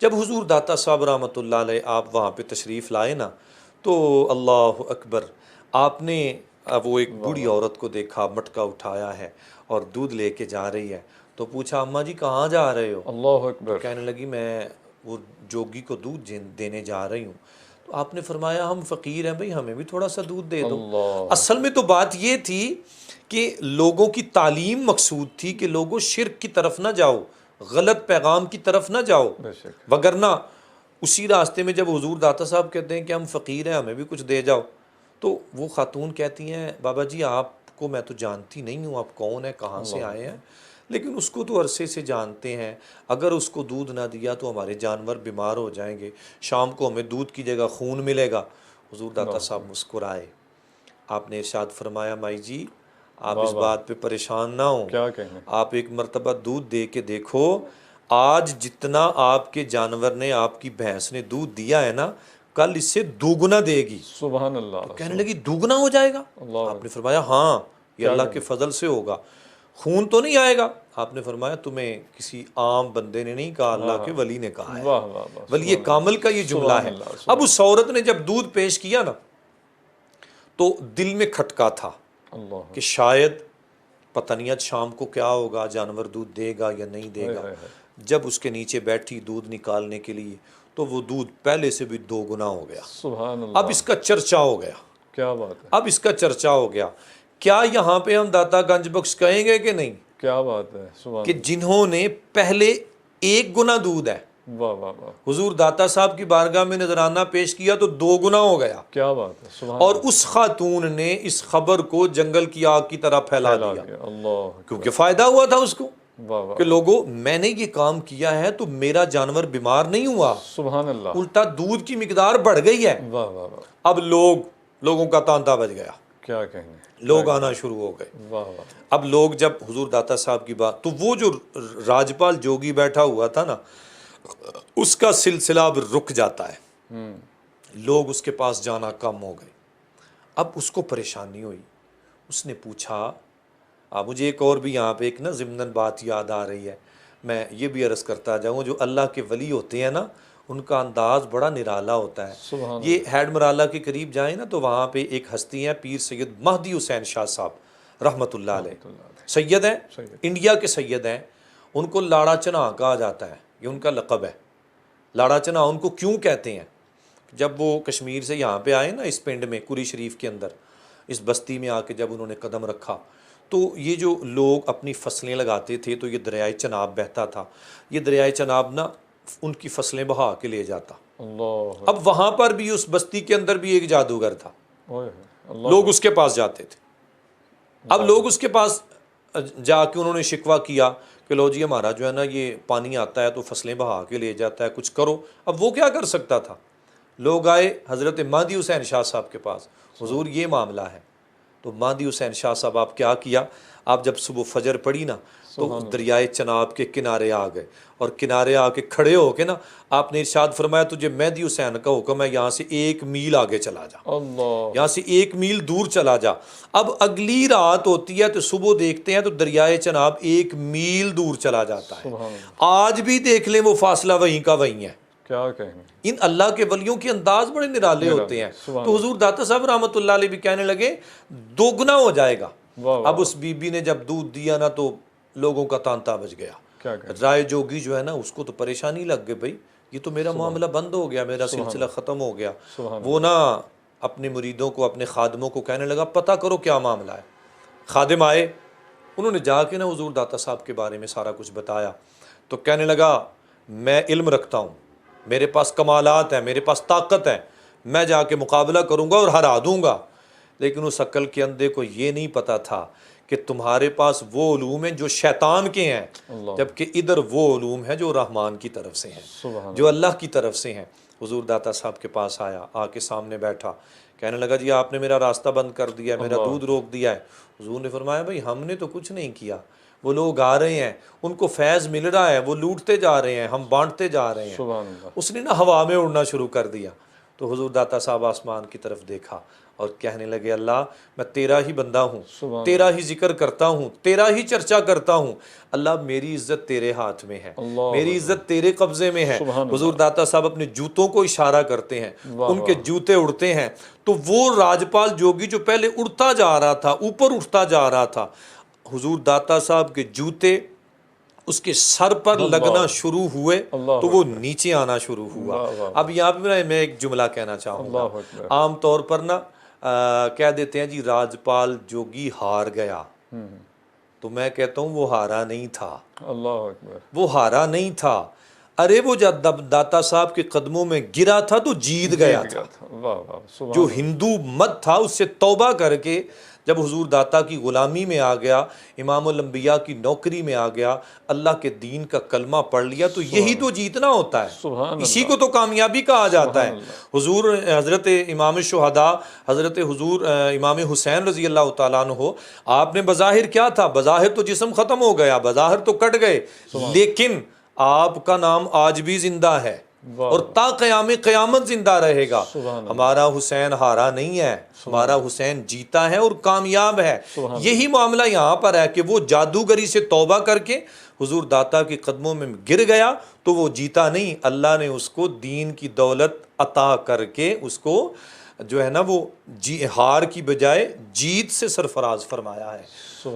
Speaker 3: جب حضور داتا صاحب رحمۃ اللہ علیہ آپ وہاں پہ تشریف لائے نا تو اللہ اکبر، آپ نے وہ ایک بوڑھی عورت کو دیکھا مٹکا اٹھایا ہے اور دودھ لے کے جا رہی ہے، تو پوچھا اماں جی کہاں جا رہے ہو؟
Speaker 2: اللہ اکبر۔
Speaker 3: کہنے لگی میں وہ جوگی کو دودھ دینے جا رہی ہوں۔ تو آپ نے فرمایا ہم فقیر ہیں بھئی ہمیں بھی تھوڑا سا دودھ دے دو۔ اصل میں تو بات یہ تھی کہ لوگوں کی تعلیم مقصود تھی کہ لوگوں شرک کی طرف نہ جاؤ، غلط پیغام کی طرف نہ جاؤ، وگرنہ اسی راستے میں جب حضور داتا صاحب کہتے ہیں کہ ہم فقیر ہیں ہمیں بھی کچھ دے جاؤ، تو وہ خاتون کہتی ہیں بابا جی آپ کو میں تو جانتی نہیں ہوں، آپ کون ہیں کہاں سے آئے ہیں، لیکن اس کو تو عرصے سے جانتے ہیں، اگر اس کو دودھ نہ دیا تو ہمارے جانور بیمار ہو جائیں گے، شام کو ہمیں دودھ کی جگہ خون ملے گا۔ حضور داتا صاحب مسکرائے، آپ نے ارشاد فرمایا مائی جی آپ اس بات پہ پریشان نہ ہوں، آپ ایک مرتبہ دودھ دے کے دیکھو، آج جتنا آپ کے جانور نے آپ کی بھینس نے دودھ دیا ہے نا کل اس سے دوگنا دے گی۔
Speaker 2: سبحان اللہ۔
Speaker 3: کہنے لگی دوگنا ہو جائے گا؟ آپ نے فرمایا ہاں یہ اللہ کے فضل سے ہوگا، خون تو نہیں آئے گا؟ آپ نے فرمایا تمہیں کسی عام بندے نے نہیں کہا، اللہ کے ولی نے کہا ہے، ولی کامل کا یہ جملہ ہے۔ اب اس عورت نے جب دودھ پیش کیا نا تو دل میں کھٹکا تھا کہ شاید پتہ نہیں آج شام کو کیا ہوگا، جانور دودھ دے گا یا نہیں دے گا۔ جب اس کے نیچے بیٹھی دودھ نکالنے کے لیے تو وہ دودھ پہلے سے بھی دو گنا ہو گیا۔
Speaker 2: سبحان اللہ۔
Speaker 3: اب اس کا چرچا ہو گیا۔
Speaker 2: کیا بات ہے۔
Speaker 3: اب اس کا چرچا ہو گیا۔ کیا یہاں پہ ہم داتا گنج بخش کہیں گے کہ نہیں؟
Speaker 2: کیا بات ہے۔ سبحان
Speaker 3: کہ جنہوں نے پہلے 1 گنا دودھ ہے،
Speaker 2: واہ واہ واہ،
Speaker 3: حضور داتا صاحب کی بارگاہ میں نذرانہ پیش کیا تو 2 گنا ہو گیا،
Speaker 2: کیا بات ہے۔ سبحان
Speaker 3: اور اس خاتون نے اس خبر کو جنگل کی آگ کی طرح پھیلا دیا،
Speaker 2: اللہ،
Speaker 3: کیونکہ فائدہ ہوا تھا اس کو
Speaker 2: واہ واہ،
Speaker 3: کہ لوگوں میں نے یہ کام کیا ہے تو میرا جانور بیمار نہیں ہوا،
Speaker 2: سبحان اللہ،
Speaker 3: الٹا دودھ کی مقدار بڑھ گئی ہے۔
Speaker 2: واہ واہ واہ،
Speaker 3: اب لوگوں کا تانتا بج گیا،
Speaker 2: کیا کہنے،
Speaker 3: لوگ آنا شروع ہو گئے۔
Speaker 2: واہ واہ،
Speaker 3: اب لوگ جب حضور داتا صاحب کی بات، تو وہ جو راجپال جوگی بیٹھا ہوا تھا نا اس کا سلسلہ اب رک جاتا ہے، لوگ اس کے پاس جانا کم ہو گئے۔ اب اس کو پریشانی ہوئی، اس نے پوچھا، مجھے ایک اور بھی یہاں پہ ایک نا ضمناً بات یاد آ رہی ہے، میں یہ بھی عرض کرتا جاؤں، جو اللہ کے ولی ہوتے ہیں نا ان کا انداز بڑا نرالا ہوتا ہے۔ یہ ہیڈ مرالہ کے قریب جائیں نا تو وہاں پہ ایک ہستی ہیں پیر سید مہدی حسین شاہ صاحب رحمۃ اللہ علیہ، سید ہیں، انڈیا کے سید ہیں، ان کو لاڑا چنا کہا جاتا ہے، یہ ان کا لقب ہے۔ لاڑا چنا ان کو کیوں کہتے ہیں؟ جب وہ کشمیر سے یہاں پہ آئے نا اس پنڈ میں کری شریف کے اندر اس بستی میں آ کے جب انہوں نے قدم رکھا تو یہ جو لوگ اپنی فصلیں لگاتے تھے تو یہ دریائے چناب بہتا تھا، یہ دریائے چناب نا ان کی فصلیں بہا کے لے جاتا۔
Speaker 2: اللہ،
Speaker 3: اب وہاں پر بھی اس بستی کے اندر بھی ایک جادوگر تھا،
Speaker 2: اوئے، اللہ،
Speaker 3: لوگ اس کے پاس جاتے تھے۔ اب لوگ اس کے پاس جا کے انہوں نے شکوہ کیا کہ لو جی ہمارا جو ہے نا یہ پانی آتا ہے تو فصلیں بہا کے لے جاتا ہے، کچھ کرو۔ اب وہ کیا کر سکتا تھا؟ لوگ آئے حضرت مہدی حسین شاہ صاحب کے پاس، حضور یہ معاملہ ہے۔ تو مہدی حسین شاہ صاحب آپ کیا کیا، آپ جب صبح فجر پڑھی نا تو دریائے چناب کے کنارے آ گئے، اور کنارے آ کے کھڑے ہو کے نا آپ نے ارشاد فرمایا تجھے مہدی حسین کا حکم ہے یہاں سے 1 میل آگے چلا جا،
Speaker 2: اللہ،
Speaker 3: یہاں سے 1 میل دور چلا جا۔ اب اگلی رات ہوتی ہے تو صبح دیکھتے ہیں تو دریائے چناب 1 میل دور چلا جاتا ہے۔
Speaker 2: سبحان اللہ،
Speaker 3: آج بھی دیکھ لیں وہ فاصلہ وہیں کا وہیں ہے۔
Speaker 2: کیا کہیں،
Speaker 3: ان اللہ کے ولیوں کے انداز بڑے نرالے ہوتے ہیں۔ تو حضور داتا صاحب رحمۃ اللہ علیہ بھی کہنے لگے دوگنا ہو جائے گا۔ اب اس بی بی نے جب دودھ دیا نا تو لوگوں کا تانتا بج گیا۔
Speaker 2: کیا کہیں،
Speaker 3: رائے جوگی جو ہے نا اس کو تو پریشانی لگ گئی، بھائی یہ تو میرا معاملہ بند ہو گیا، میرا سلسلہ ختم ہو گیا۔ وہ نا اپنے مریدوں کو، اپنے خادموں کو کہنے لگا پتہ کرو کیا معاملہ ہے۔ خادم آئے، انہوں نے جا کے نا حضور داتا صاحب کے بارے میں سارا کچھ بتایا۔ تو کہنے لگا میں علم رکھتا ہوں، میرے پاس کمالات ہیں، میرے پاس طاقت ہے، میں جا کے مقابلہ کروں گا اور ہرا دوں گا۔ لیکن اس عقل کے اندھے کو یہ نہیں پتا تھا کہ تمہارے پاس وہ علوم ہیں جو شیطان کے ہیں، جبکہ ادھر وہ علوم ہیں جو رحمان کی طرف سے ہیں، جو اللہ کی طرف سے ہیں۔ حضور داتا صاحب کے پاس آیا، آ کے سامنے بیٹھا، کہنے لگا جی آپ نے میرا راستہ بند کر دیا ہے، میرا دودھ روک دیا ہے۔ حضور نے فرمایا بھائی ہم نے تو کچھ نہیں کیا، وہ لوگ آ رہے ہیں، ان کو فیض مل رہا ہے، وہ لوٹتے جا رہے ہیں، ہم بانٹتے جا رہے ہیں۔
Speaker 2: سبحان اللہ،
Speaker 3: اس نے نا ہوا میں اڑنا شروع کر دیا۔ تو حضور داتا صاحب آسمان کی طرف دیکھا اور کہنے لگے اللہ میں تیرا ہی بندہ ہوں، تیرا ہی ذکر کرتا ہوں، تیرا ہی چرچا کرتا ہوں، اللہ میری عزت تیرے ہاتھ میں ہے، میری عزت تیرے قبضے میں ہے۔ حضور داتا صاحب اپنے جوتوں کو اشارہ کرتے ہیں، ان کے جوتے اڑتے ہیں، تو وہ راجپال جوگی جو پہلے اڑتا جا رہا تھا، اوپر اٹھتا جا رہا تھا، حضور داتا صاحب کے جوتے اس کے سر پر لگنا شروع ہوئے تو وہ نیچے آنا شروع ہوا۔ اب یہاں پہ میں ایک جملہ کہنا چاہوں گا، عام طور پر نا کہہ دیتے ہیں جی راجپال جوگی ہار گیا، تو میں کہتا ہوں وہ ہارا نہیں تھا،
Speaker 2: اللہ اکبر،
Speaker 3: وہ ہارا نہیں تھا۔ ارے وہ جب داتا صاحب کے قدموں میں گرا تھا تو جیت گیا تھا۔
Speaker 2: واہ واہ، سبحان
Speaker 3: جو ہندو مت تھا اس سے توبہ کر کے جب حضور داتا کی غلامی میں آ گیا، امام الانبیاء کی نوکری میں آ گیا، اللہ کے دین کا کلمہ پڑھ لیا، تو یہی تو جیتنا ہوتا ہے،
Speaker 2: سبحان
Speaker 3: اسی کو تو کامیابی کہا جاتا ہے۔ حضور حضرت امام شہداء حضرت حضور امام حسین رضی اللہ تعالیٰ عنہ، آپ نے بظاہر کیا تھا، بظاہر تو جسم ختم ہو گیا، بظاہر تو کٹ گئے، لیکن آپ کا نام آج بھی زندہ ہے اور تا قیام قیامت زندہ رہے گا۔ ہمارا حسین ہارا نہیں ہے، ہمارا حسین جیتا ہے اور کامیاب ہے۔ یہی معاملہ یہاں پر ہے کہ وہ جادوگری سے توبہ کر کے حضور داتا کے قدموں میں گر گیا تو وہ جیتا نہیں، اللہ نے اس کو دین کی دولت عطا کر کے اس کو جو ہے نا وہ ہار کی بجائے جیت سے سرفراز فرمایا ہے۔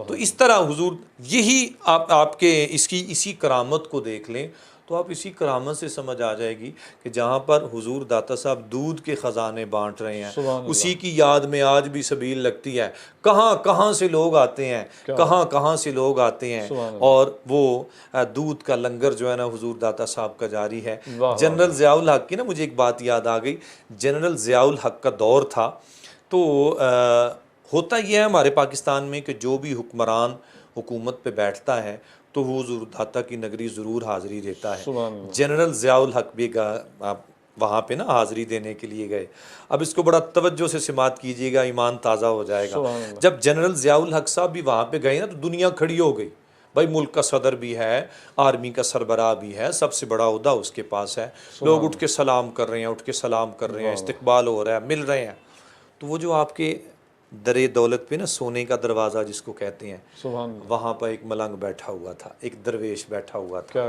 Speaker 3: تو اس طرح حضور یہی آپ کے اسی کرامت کو دیکھ لیں تو آپ اسی کرامت سے سمجھ آ جائے گی کہ جہاں پر حضور داتا صاحب دودھ کے خزانے بانٹ رہے ہیں، اسی کی یاد میں آج بھی سبیل لگتی ہے، کہاں کہاں سے لوگ آتے ہیں، کہاں کہاں سے لوگ آتے ہیں، اور وہ دودھ کا لنگر جو ہے نا حضور داتا صاحب کا جاری ہے۔ جنرل ضیاء الحق کی نا مجھے ایک بات یاد آ گئی، جنرل ضیاء الحق کا دور تھا تو ہوتا یہ ہے ہمارے پاکستان میں کہ جو بھی حکمران حکومت پہ بیٹھتا ہے تو وہ حضور داتا کی نگری ضرور حاضری دیتا ہے۔ جنرل ضیاء الحق بھی وہاں پہ نا حاضری دینے کے لیے گئے۔ اب اس کو بڑا توجہ سے سماعت کیجیے گا، ایمان تازہ ہو جائے گا۔ جب جنرل ضیاء الحق صاحب بھی وہاں پہ گئے نا تو دنیا کھڑی ہو گئی، بھائی ملک کا صدر بھی ہے، آرمی کا سربراہ بھی ہے، سب سے بڑا عہدہ اس کے پاس ہے، لوگ اٹھ کے سلام کر رہے ہیں، اٹھ کے سلام کر رہے ہیں، استقبال ہو رہا ہے، مل رہے ہیں۔ تو وہ جو آپ کے در دولت پہ نا سونے کا دروازہ جس کو کہتے ہیں، وہاں پہ ایک ملنگ بیٹھا ہوا تھا، ایک درویش بیٹھا ہوا تھا،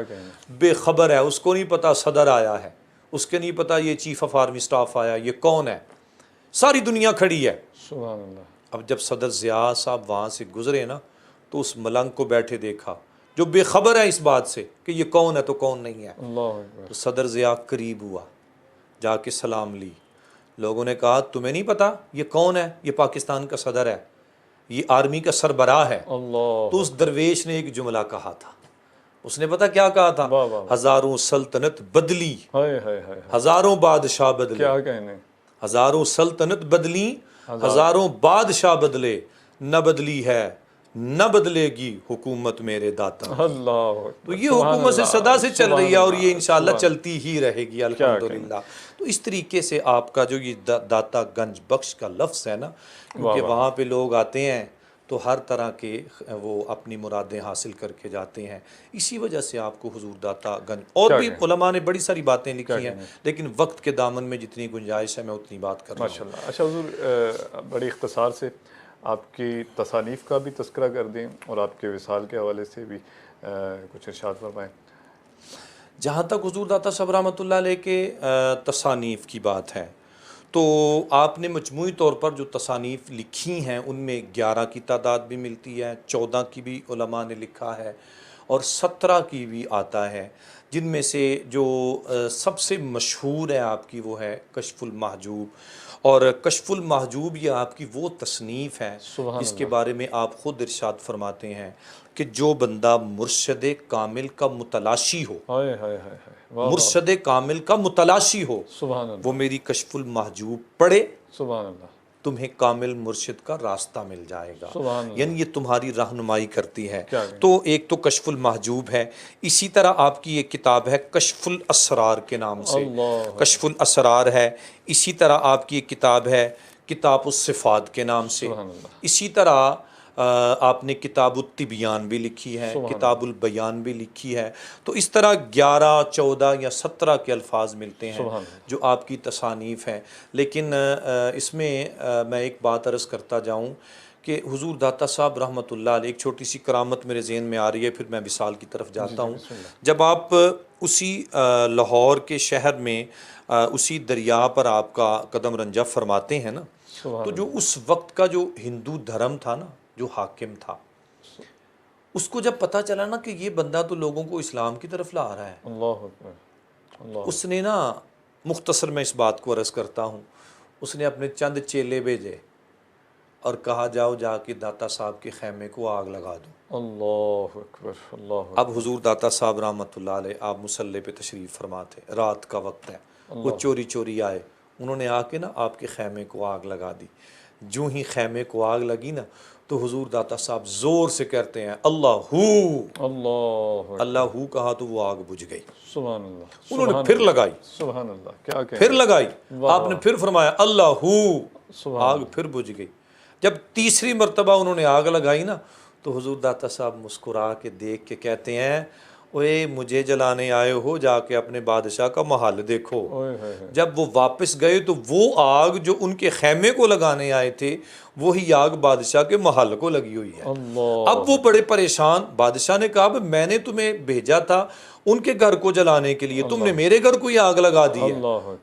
Speaker 3: بے خبر ہے، اس کو نہیں پتا صدر آیا ہے، اس کے نہیں پتا یہ چیف آف آرمی سٹاف آیا، یہ کون ہے، ساری دنیا کھڑی ہے۔ اب جب صدر ضیاء صاحب وہاں سے گزرے نا تو اس ملنگ کو بیٹھے دیکھا جو بے خبر ہے اس بات سے کہ یہ کون ہے تو کون نہیں ہے۔ تو صدر ضیاء قریب ہوا، جا کے سلام لی، لوگوں نے کہا تمہیں نہیں پتا یہ کون ہے؟ یہ پاکستان کا صدر ہے، یہ آرمی کا سربراہ ہے،
Speaker 2: اللہ،
Speaker 3: تو اس درویش نے ایک جملہ کہا تھا. اس نے پتہ کیا کہا تھا؟
Speaker 2: واہ واہ،
Speaker 3: ہزاروں سلطنت بدلی،
Speaker 2: ہائے ہائے ہائے،
Speaker 3: ہزاروں بادشاہ بدلے،
Speaker 2: کیا کہنے،
Speaker 3: ہزاروں سلطنت بدلی، ہزاروں بادشاہ بدلے، نہ بدلی ہے نہ بدلے گی حکومت میرے داتا.
Speaker 2: اللہ،
Speaker 3: تو یہ حکومت سے صدا سے چل رہی ہے اور یہ انشاءاللہ چلتی ہی رہے گی الحمدللہ. تو اس طریقے سے آپ کا جو یہ داتا گنج بخش کا لفظ ہے نا، کیونکہ وہاں پہ لوگ آتے ہیں تو ہر طرح کے وہ اپنی مرادیں حاصل کر کے جاتے ہیں. اسی وجہ سے آپ کو حضور داتا گنج، اور بھی علماء نے بڑی ساری باتیں لکھی ہیں، لیکن وقت کے دامن میں جتنی گنجائش ہے میں اتنی بات کر رہا ہوں.
Speaker 2: ماشاءاللہ. اچھا حضور، بڑی اختصار سے آپ کی تصانیف کا بھی تذکرہ کر دیں اور آپ کے وصال کے حوالے سے بھی کچھ ارشاد فرمائیں.
Speaker 3: جہاں تک حضور داتا صاحب رحمۃ اللہ علیہ کے تصانیف کی بات ہے تو آپ نے مجموعی طور پر جو تصانیف لکھی ہیں ان میں 11 کی تعداد بھی ملتی ہے، 14 کی بھی علماء نے لکھا ہے اور 17 کی بھی آتا ہے، جن میں سے جو سب سے مشہور ہے آپ کی وہ ہے کشف المحجوب. اور کشف المحجوب یہ آپ کی وہ تصنیف ہے جس کے بارے میں آپ خود ارشاد فرماتے ہیں کہ جو بندہ مرشد کامل کا متلاشی ہو،
Speaker 2: ہائے ہائے ہائے ہائے،
Speaker 3: مرشد کامل کا متلاشی ہو،
Speaker 2: سبحان اللہ،
Speaker 3: وہ میری کشف المحجوب پڑھے،
Speaker 2: سبحان اللہ،
Speaker 3: تمہیں کامل مرشد کا راستہ مل جائے گا.
Speaker 2: سبحان اللہ.
Speaker 3: یعنی یہ تمہاری رہنمائی کرتی ہے.
Speaker 2: کیا
Speaker 3: تو ایک تو کشف المحجوب ہے، اسی طرح آپ کی ایک کتاب ہے کشف الاسرار کے نام سے،
Speaker 2: اللہ،
Speaker 3: کشف الاسرار ہے. اسی طرح آپ کی ایک کتاب ہے کتاب الصفات کے نام سے.
Speaker 2: سبحان اللہ،
Speaker 3: اسی طرح آپ نے کتاب الطبیان بھی لکھی ہے، کتاب البیان بھی لکھی ہے. تو اس طرح 11 14 یا 17 کے الفاظ ملتے ہیں جو آپ کی تصانیف ہیں. لیکن اس میں میں ایک بات عرض کرتا جاؤں کہ حضور داتا صاحب رحمۃ اللہ علیہ، ایک چھوٹی سی کرامت میرے ذہن میں آ رہی ہے، پھر میں وصال کی طرف جاتا ہوں. جب آپ اسی لاہور کے شہر میں اسی دریا پر آپ کا قدم رنجہ فرماتے ہیں نا، تو جو اس وقت کا جو ہندو دھرم تھا نا، جو حاکم تھا، اس کو جب پتہ چلا نا کہ یہ بندہ تو لوگوں کو اسلام کی طرف لا رہا ہے،
Speaker 2: اللہ اکبر، اللہ،
Speaker 3: اس نے نا، مختصر میں اس بات کو عرض کرتا ہوں، اس نے اپنے چند چیلے بھیجے اور کہا جاؤ جا کے داتا صاحب کے خیمے کو آگ لگا دو.
Speaker 2: اللہ اکبر، اللہ اکبر.
Speaker 3: اب حضور داتا صاحب رحمۃ اللہ علیہ آپ مصلی پہ تشریف فرما تھے، رات کا وقت ہے، وہ چوری چوری آئے، انہوں نے آ کے نا آپ کے خیمے کو آگ لگا دی. جو ہی خیمے کو آگ لگی نا تو حضور داتا صاحب زور سے کہتے ہیں اللہ ہو،
Speaker 2: اللہ،
Speaker 3: اللہ ہو کہا تو وہ آگ بجھ گئی.
Speaker 2: سبحان اللہ،
Speaker 3: انہوں نے پھر لگائی،
Speaker 2: سبحان اللہ، کیا کہیں،
Speaker 3: پھر لگائی، آپ نے پھر فرمایا اللہ ہو،
Speaker 2: سبحان
Speaker 3: آگ پھر بجھ گئی. جب تیسری مرتبہ انہوں نے آگ لگائی نا تو حضور داتا صاحب مسکرا کے دیکھ کے کہتے ہیں اوے مجھے جلانے آئے ہو، جا کے اپنے بادشاہ کا محل دیکھو. جب وہ واپس گئے تو وہ آگ جو ان کے خیمے کو لگانے آئے تھے وہی آگ بادشاہ کے محل کو لگی ہوئی ہے. اب وہ بڑے پریشان، بادشاہ نے کہا میں نے تمہیں بھیجا تھا ان کے گھر کو جلانے کے لیے، تم نے میرے گھر کو ہی آگ لگا دی ہے.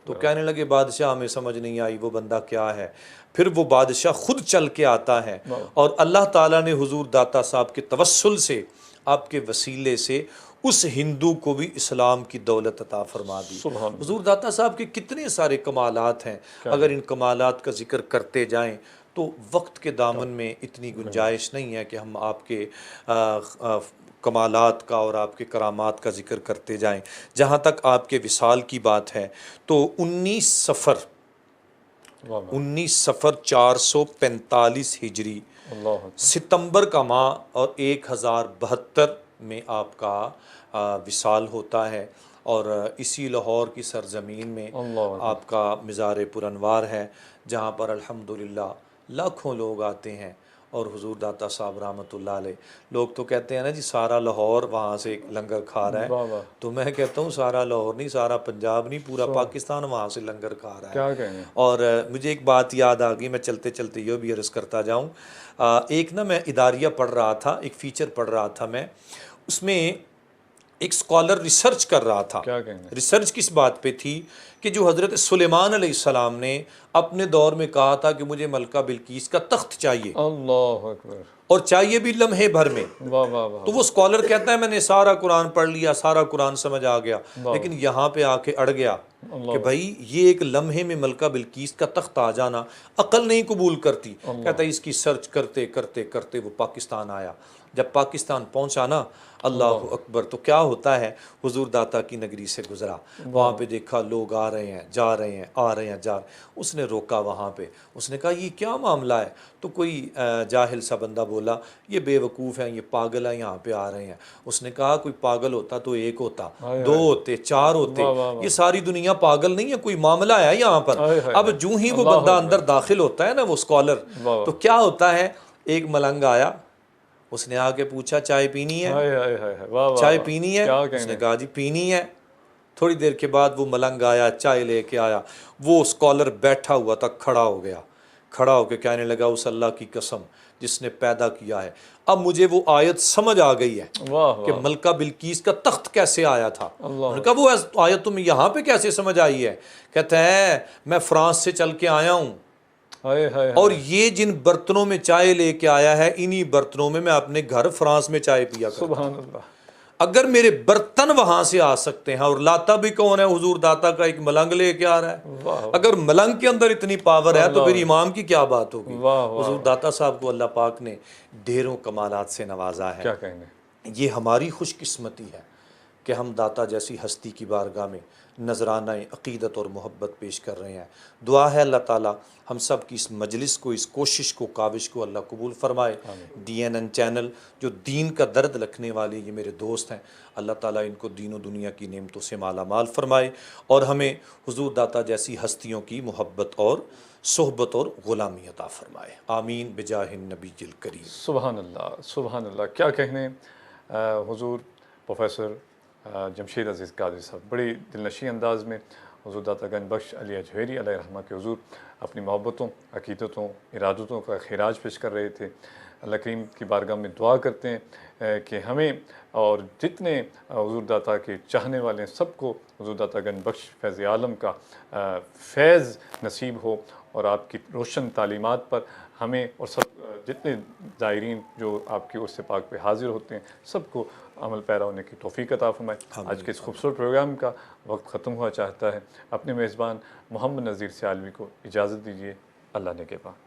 Speaker 3: تو کہنے لگے بادشاہ ہمیں سمجھ نہیں آئی وہ بندہ کیا ہے. پھر وہ بادشاہ خود چل کے آتا ہے اور اللہ تعالیٰ نے حضور داتا صاحب کے توسل سے، آپ کے وسیلے سے اس ہندو کو بھی اسلام کی دولت عطا فرما دی. حضور داتا صاحب کے کتنے سارے کمالات ہیں، اگر ان کمالات کا ذکر کرتے جائیں تو وقت کے دامن میں اتنی گنجائش نہیں ہے کہ ہم آپ کے کمالات کا اور آپ کے کرامات کا ذکر کرتے جائیں. جہاں تک آپ کے وصال کی بات ہے تو 19 صفر 445 ہجری ستمبر کا ماہ اور 1072 میں آپ کا وصال ہوتا ہے، اور اسی لاہور کی سرزمین میں آپ کا مزار پرانوار ہے جہاں پر الحمدللہ لاکھوں لوگ آتے ہیں. اور حضور داتا صاحب رحمۃ اللہ علیہ، لوگ تو کہتے ہیں نا جی سارا لاہور وہاں سے لنگر کھا رہا ہے، تو میں کہتا ہوں سارا لاہور نہیں، سارا پنجاب نہیں، پورا پاکستان وہاں سے لنگر کھا رہا ہے. اور مجھے ایک بات یاد آ گئی، میں چلتے چلتے یہ بھی عرض کرتا جاؤں. ایک نا میں اداریہ پڑھ رہا تھا، ایک فیچر پڑھ رہا تھا میں، اس میں ایک اسکالر ریسرچ کر رہا تھا. ریسرچ کس بات پہ تھی کہ جو حضرت سلیمان علیہ السلام نے اپنے دور میں کہا تھا کہ مجھے ملکہ بلقیس کا تخت چاہیے،
Speaker 2: اللہ اکبر،
Speaker 3: اور چاہیے بھی لمحے بھر میں. تو وہ اسکالر کہتا ہے میں نے سارا قرآن پڑھ لیا، سارا قرآن سمجھ آ گیا، لیکن یہاں پہ آ کے اڑ گیا کہ بھائی یہ ایک لمحے میں ملکہ بلقیس کا تخت آ جانا عقل نہیں قبول کرتی. کہتا ہے اس کی سرچ کرتے کرتے کرتے وہ پاکستان آیا. جب پاکستان پہنچا نا, اللہ اکبر, تو کیا ہوتا ہے, حضور داتا کی نگری سے گزرا, وہاں پہ دیکھا لوگ آ رہے ہیں جا رہے ہیں, آ رہے ہیں جا رہے ہیں. اس نے روکا وہاں پہ, اس نے کہا یہ کیا معاملہ ہے؟ تو کوئی جاہل سا بندہ بولا یہ بے وقوف ہیں, یہ پاگل ہیں, یہاں پہ آ رہے ہیں. اس نے کہا کوئی پاگل ہوتا تو ایک ہوتا, دو ہوتے, چار ہوتے, یہ ساری دنیا پاگل نہیں ہے, کوئی معاملہ ہے یہاں پر. اب جو ہی وہ بندہ اندر داخل ہوتا ہے نا, وہ اسکالر, تو کیا ہوتا ہے, ایک ملنگ آیا, اس نے آ کے پوچھا چائے پینی ہے, چائے پینی ہے؟ اس نے کہا جی پینی ہے. تھوڑی دیر کے بعد وہ ملنگ آیا, چائے لے کے آیا. وہ اسکالر بیٹھا ہوا تھا, کھڑا ہو گیا, کھڑا ہو کے کہنے لگا اس اللہ کی قسم جس نے پیدا کیا ہے, اب مجھے وہ آیت سمجھ آ گئی ہے کہ ملکہ بلقیس کا تخت کیسے آیا تھا. انہوں نے کہا وہ آیت تمہیں یہاں پہ کیسے سمجھ آئی ہے؟ کہتا ہے میں فرانس سے چل کے آیا ہوں, اور یہ جن برتنوں میں چائے لے کے آیا ہے انہی برتنوں میں اپنے گھر فرانس میں چائے پیا کرتا.
Speaker 2: سبحان اللہ.
Speaker 3: اگر میرے برتن وہاں سے آ سکتے ہیں, اور لاتا بھی کون ہے, حضور داتا کا ایک ملنگ لے کے آ رہا ہے. اگر ملنگ کے اندر اتنی پاور ہے تو پھر امام کی کیا بات ہوگی. حضور داتا صاحب کو اللہ پاک نے ڈھیروں کمالات سے نوازا ہے.
Speaker 2: کیا کہنے,
Speaker 3: یہ ہماری خوش قسمتی ہے کہ ہم داتا جیسی ہستی کی بارگاہ میں نذرانہ عقیدت اور محبت پیش کر رہے ہیں. دعا ہے اللہ تعالیٰ ہم سب کی اس مجلس کو, اس کوشش کو, کاوش کو اللہ قبول فرمائے. DNN چینل جو دین کا درد رکھنے والے یہ میرے دوست ہیں, اللہ تعالیٰ ان کو دین و دنیا کی نعمتوں سے مالا مال فرمائے, اور ہمیں حضور داتا جیسی ہستیوں کی محبت اور صحبت اور غلامی عطا فرمائے. آمین بجاہ النبی الکریم.
Speaker 2: سبحان اللہ, سبحان اللہ. کیا کہنے حضور پروفیسر جمشید عزیز قادری صاحب بڑی دلنشین انداز میں حضور داتا گنج بخش علی اجویری علیہ رحمہ کے حضور اپنی محبتوں, عقیدتوں, ارادتوں کا خراج پیش کر رہے تھے. اللہ کریم کی بارگاہ میں دعا کرتے ہیں کہ ہمیں اور جتنے حضور داتا کے چاہنے والے ہیں سب کو حضور داتا گنج بخش فیض عالم کا فیض نصیب ہو, اور آپ کی روشن تعلیمات پر ہمیں اور سب جتنے زائرین جو آپ کے عرص پاک پہ حاضر ہوتے ہیں سب کو عمل پیرا ہونے کی توفیق عطا فرمائے. آج کے اس خوبصورت پروگرام کا وقت ختم ہوا چاہتا ہے. اپنے میزبان محمد نذیر سیالوی کو اجازت دیجیے. اللہ نے کے پاس.